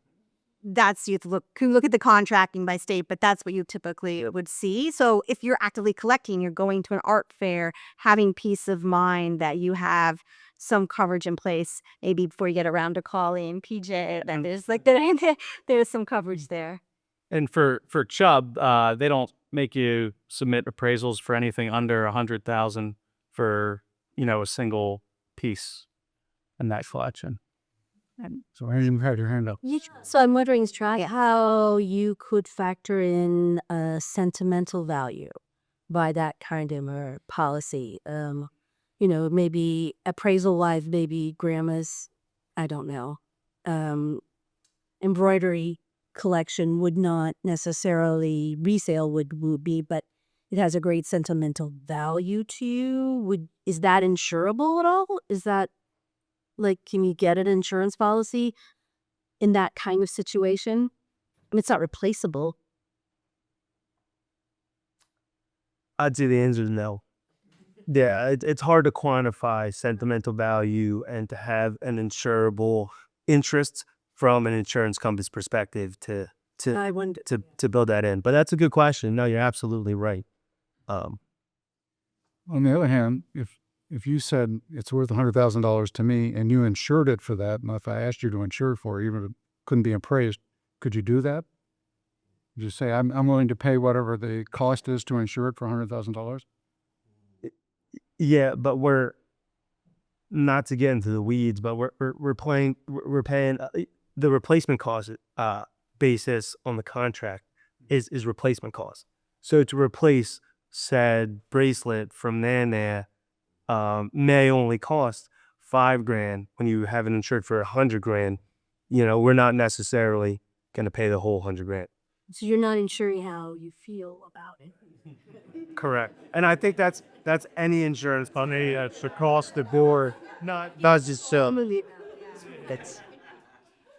Speaker 5: that's you can look at the contracting by state, but that's what you typically would see. So if you're actively collecting, you're going to an art fair, having peace of mind that you have some coverage in place, maybe before you get around to calling PJ, then there's like there's some coverage there.
Speaker 4: And for Chubb, they don't make you submit appraisals for anything under 100,000 for a single piece in that collection.
Speaker 7: So you had your hand up.
Speaker 3: So I'm wondering, Strat, how you could factor in a sentimental value by that kind of a policy. Maybe appraisal wise, maybe grandma's, I don't know, embroidery collection would not necessarily resale would be, but it has a great sentimental value to you. Is that insurable at all? Is that can you get an insurance policy in that kind of situation? I mean, it's not replaceable.
Speaker 2: I'd say the answer is no. Yeah, it's hard to quantify sentimental value and to have an insurable interest from an insurance company's perspective to build that in. But that's a good question. No, you're absolutely right.
Speaker 7: On the other hand, if you said it's worth $100,000 to me and you insured it for that, and if I asked you to insure for it, even if it couldn't be appraised, could you do that? Would you say, I'm willing to pay whatever the cost is to insure it for $100,000?
Speaker 2: Yeah, but we're not to get into the weeds, but we're paying the replacement cost basis on the contract is replacement cost. So to replace said bracelet from Nana may only cost $5,000 when you have it insured for $100,000. We're not necessarily going to pay the whole $100,000.
Speaker 3: So you're not insuring how you feel about it.
Speaker 2: Correct. And I think that's any insurance company. That's across the board. Not just
Speaker 5: That's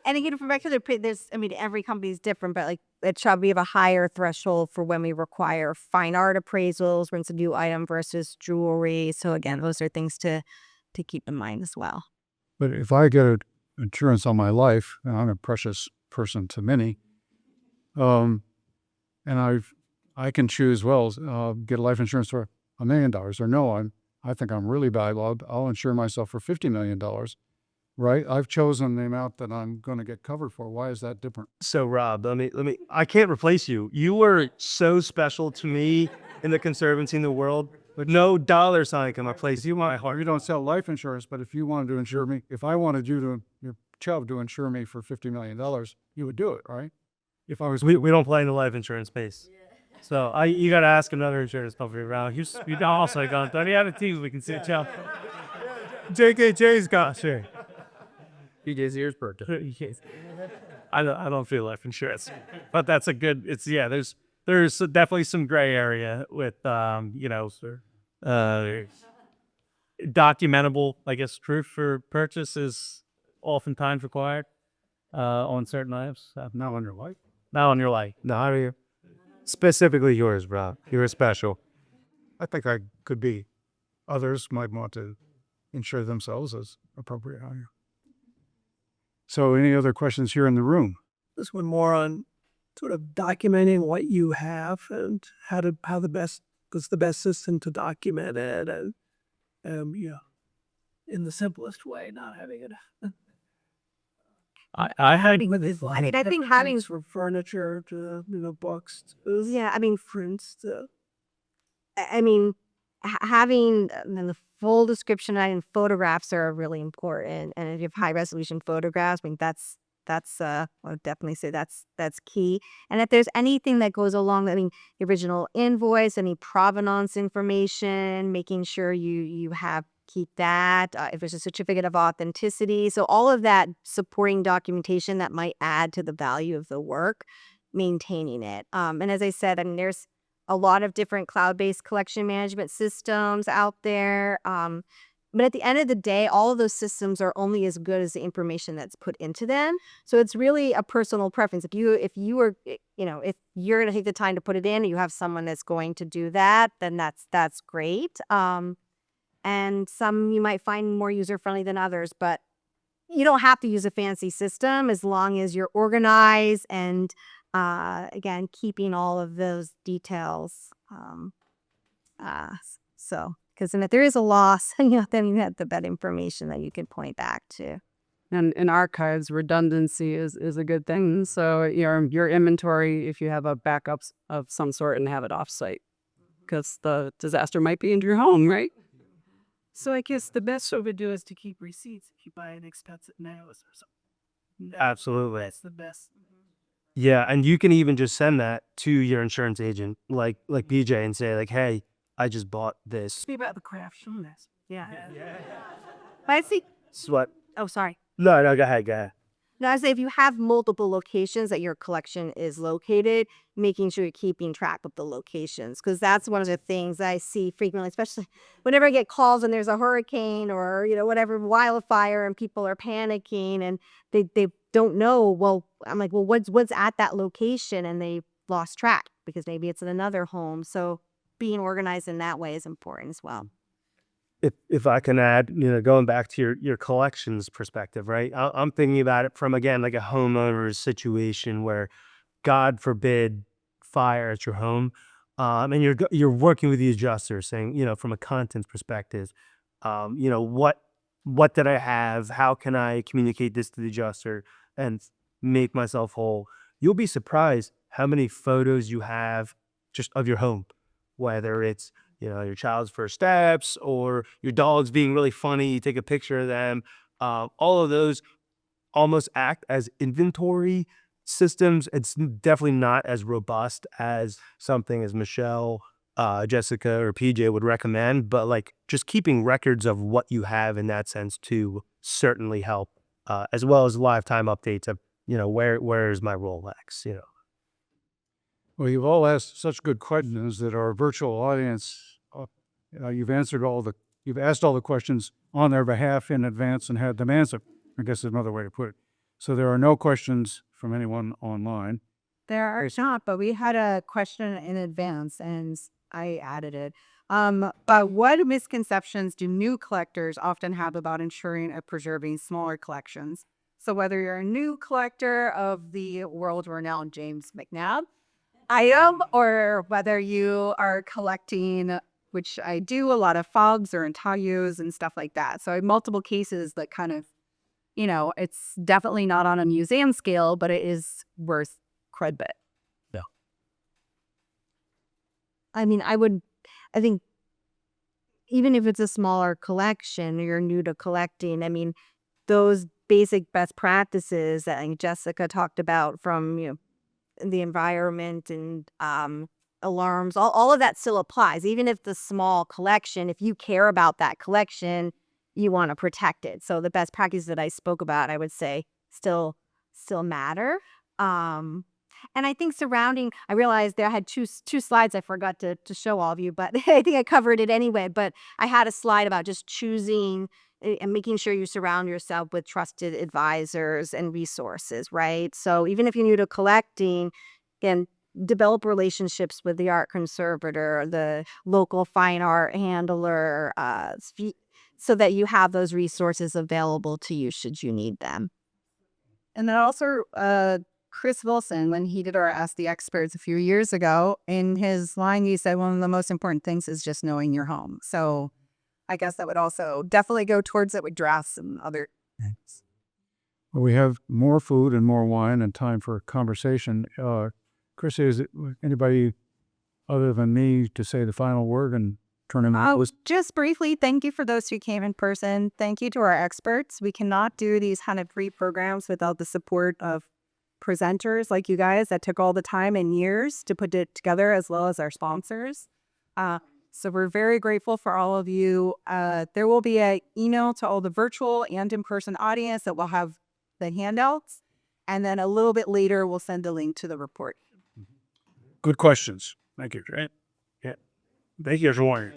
Speaker 5: and again, from back to there's every company is different, but like at Chubb, we have a higher threshold for when we require fine art appraisals when it's a new item versus jewelry. So again, those are things to keep in mind as well.
Speaker 7: But if I get insurance on my life, and I'm a precious person to many, and I can choose, get life insurance for $1 million, or no, I think I'm really bad. I'll insure myself for $50 million, right? I've chosen the amount that I'm going to get covered for. Why is that different?
Speaker 2: So Rob, let me. I can't replace you. You were so special to me in the Conservancy in the world. But no dollar sign can replace you. My heart.
Speaker 7: You don't sell life insurance, but if you wanted to insure me, if I wanted your Chubb to insure me for $50 million, you would do it, right? If I was,
Speaker 2: we don't play in the life insurance space. So you got to ask another insurance company around. You also got any other teams we can see Chubb. JKJ's got sure.
Speaker 12: PJ's ears perked.
Speaker 4: I don't feel life insurance, but that's a good. There's definitely some gray area with documentable. I guess proof for purchase is oftentimes required on certain items.
Speaker 7: not on your life.
Speaker 4: Not on your life.
Speaker 2: Not here. Specifically yours, Rob. You're special.
Speaker 7: I think I could be. Others might want to insure themselves as appropriate. So any other questions here in the room?
Speaker 9: This one more on sort of documenting what you have and what's the best system to document it, and in the simplest way, not having it.
Speaker 4: I
Speaker 5: think having
Speaker 9: from furniture to books.
Speaker 5: prints to. Having the full description and photographs are really important, and if you have high resolution photographs, that's that's I would definitely say that's key. And if there's anything that goes along, I mean, the original invoice, any provenance information, making sure you have keep that. If there's a certificate of authenticity, so all of that supporting documentation that might add to the value of the work, maintaining it. And as I said, I mean, there's a lot of different cloud-based collection management systems out there. But at the end of the day, all of those systems are only as good as the information that's put into them. So it's really a personal preference. If you are, if you're going to take the time to put it in, and you have someone that's going to do that, then that's great. And some you might find more user friendly than others, but you don't have to use a fancy system as long as you're organized and again, keeping all of those details. Because then if there is a loss, then you have the bad information that you can point back to.
Speaker 6: And in archives, redundancy is a good thing. So your inventory, if you have a backup of some sort, and have it offsite, because the disaster might be in your home, right?
Speaker 9: So I guess the best way to do is to keep receipts if you buy an expensive nails or something.
Speaker 2: Absolutely.
Speaker 9: That's the best.
Speaker 2: Yeah, and you can even just send that to your insurance agent, like BJ, and say like, "Hey, I just bought this."
Speaker 9: Speak about the craft shoes.
Speaker 5: Yeah. But I see.
Speaker 2: What?
Speaker 5: Oh, sorry.
Speaker 2: No, go ahead.
Speaker 5: No, I say if you have multiple locations that your collection is located, making sure you're keeping track of the locations, because that's one of the things I see frequently, especially whenever I get calls and there's a hurricane or whatever, wildfire, and people are panicking and they don't know. Well, I'm like, well, what's at that location, and they lost track because maybe it's in another home. So being organized in that way is important as well.
Speaker 2: If I can add, going back to your collections perspective, right? I'm thinking about it from, again, like a homeowner's situation where, God forbid, fire at your home, and you're working with the adjuster, saying, from a contents perspective, what did I have? How can I communicate this to the adjuster and make myself whole? You'll be surprised how many photos you have just of your home, whether it's your child's first steps or your dog's being really funny, you take a picture of them. All of those almost act as inventory systems. It's definitely not as robust as something as Michelle, Jessica, or PJ would recommend, but like just keeping records of what you have in that sense too certainly help, as well as lifetime updates of, where's my Rolex,
Speaker 7: Well, you've all asked such good questions that our virtual audience, you've asked all the questions on their behalf in advance and had them answer. I guess is another way to put it. So there are no questions from anyone online.
Speaker 5: There are not, but we had a question in advance and I added it. But what misconceptions do new collectors often have about ensuring and preserving smaller collections? So whether you're a new collector of the world-renowned James McNabb item, or whether you are collecting, which I do, a lot of fogs or intaglios and stuff like that. So I have multiple cases that kind of, it's definitely not on a museum scale, but it is worth quite a bit.
Speaker 2: Yeah.
Speaker 5: I mean, I think even if it's a smaller collection, you're new to collecting, I mean, those basic best practices that I think Jessica talked about from, the environment and alarms, all of that still applies. Even if the small collection, if you care about that collection, you want to protect it. So the best practices that I spoke about, I would say, still matter. And I think I realized I had two slides I forgot to show all of you, but I think I covered it anyway. But I had a slide about just choosing and making sure you surround yourself with trusted advisors and resources, right? So even if you're new to collecting, again, develop relationships with the art conservator, the local fine art handler, so that you have those resources available to you should you need them.
Speaker 13: And then also, Chris Wilson, when he did our Ask the Experts a few years ago, in his line, he said one of the most important things is just knowing your home. So I guess that would also definitely go towards it with drafts and other things.
Speaker 7: Well, we have more food and more wine and time for conversation. Chris, is it anybody other than me to say the final word and
Speaker 13: Just briefly, thank you for those who came in person. Thank you to our experts. We cannot do these kind of free programs without the support of presenters like you guys that took all the time and years to put it together, as well as our sponsors. So we're very grateful for all of you. There will be an email to all the virtual and in-person audience that will have the handouts. And then a little bit later, we'll send a link to the report.
Speaker 7: Good questions. Thank you. Right? Yeah. Thank you, everyone.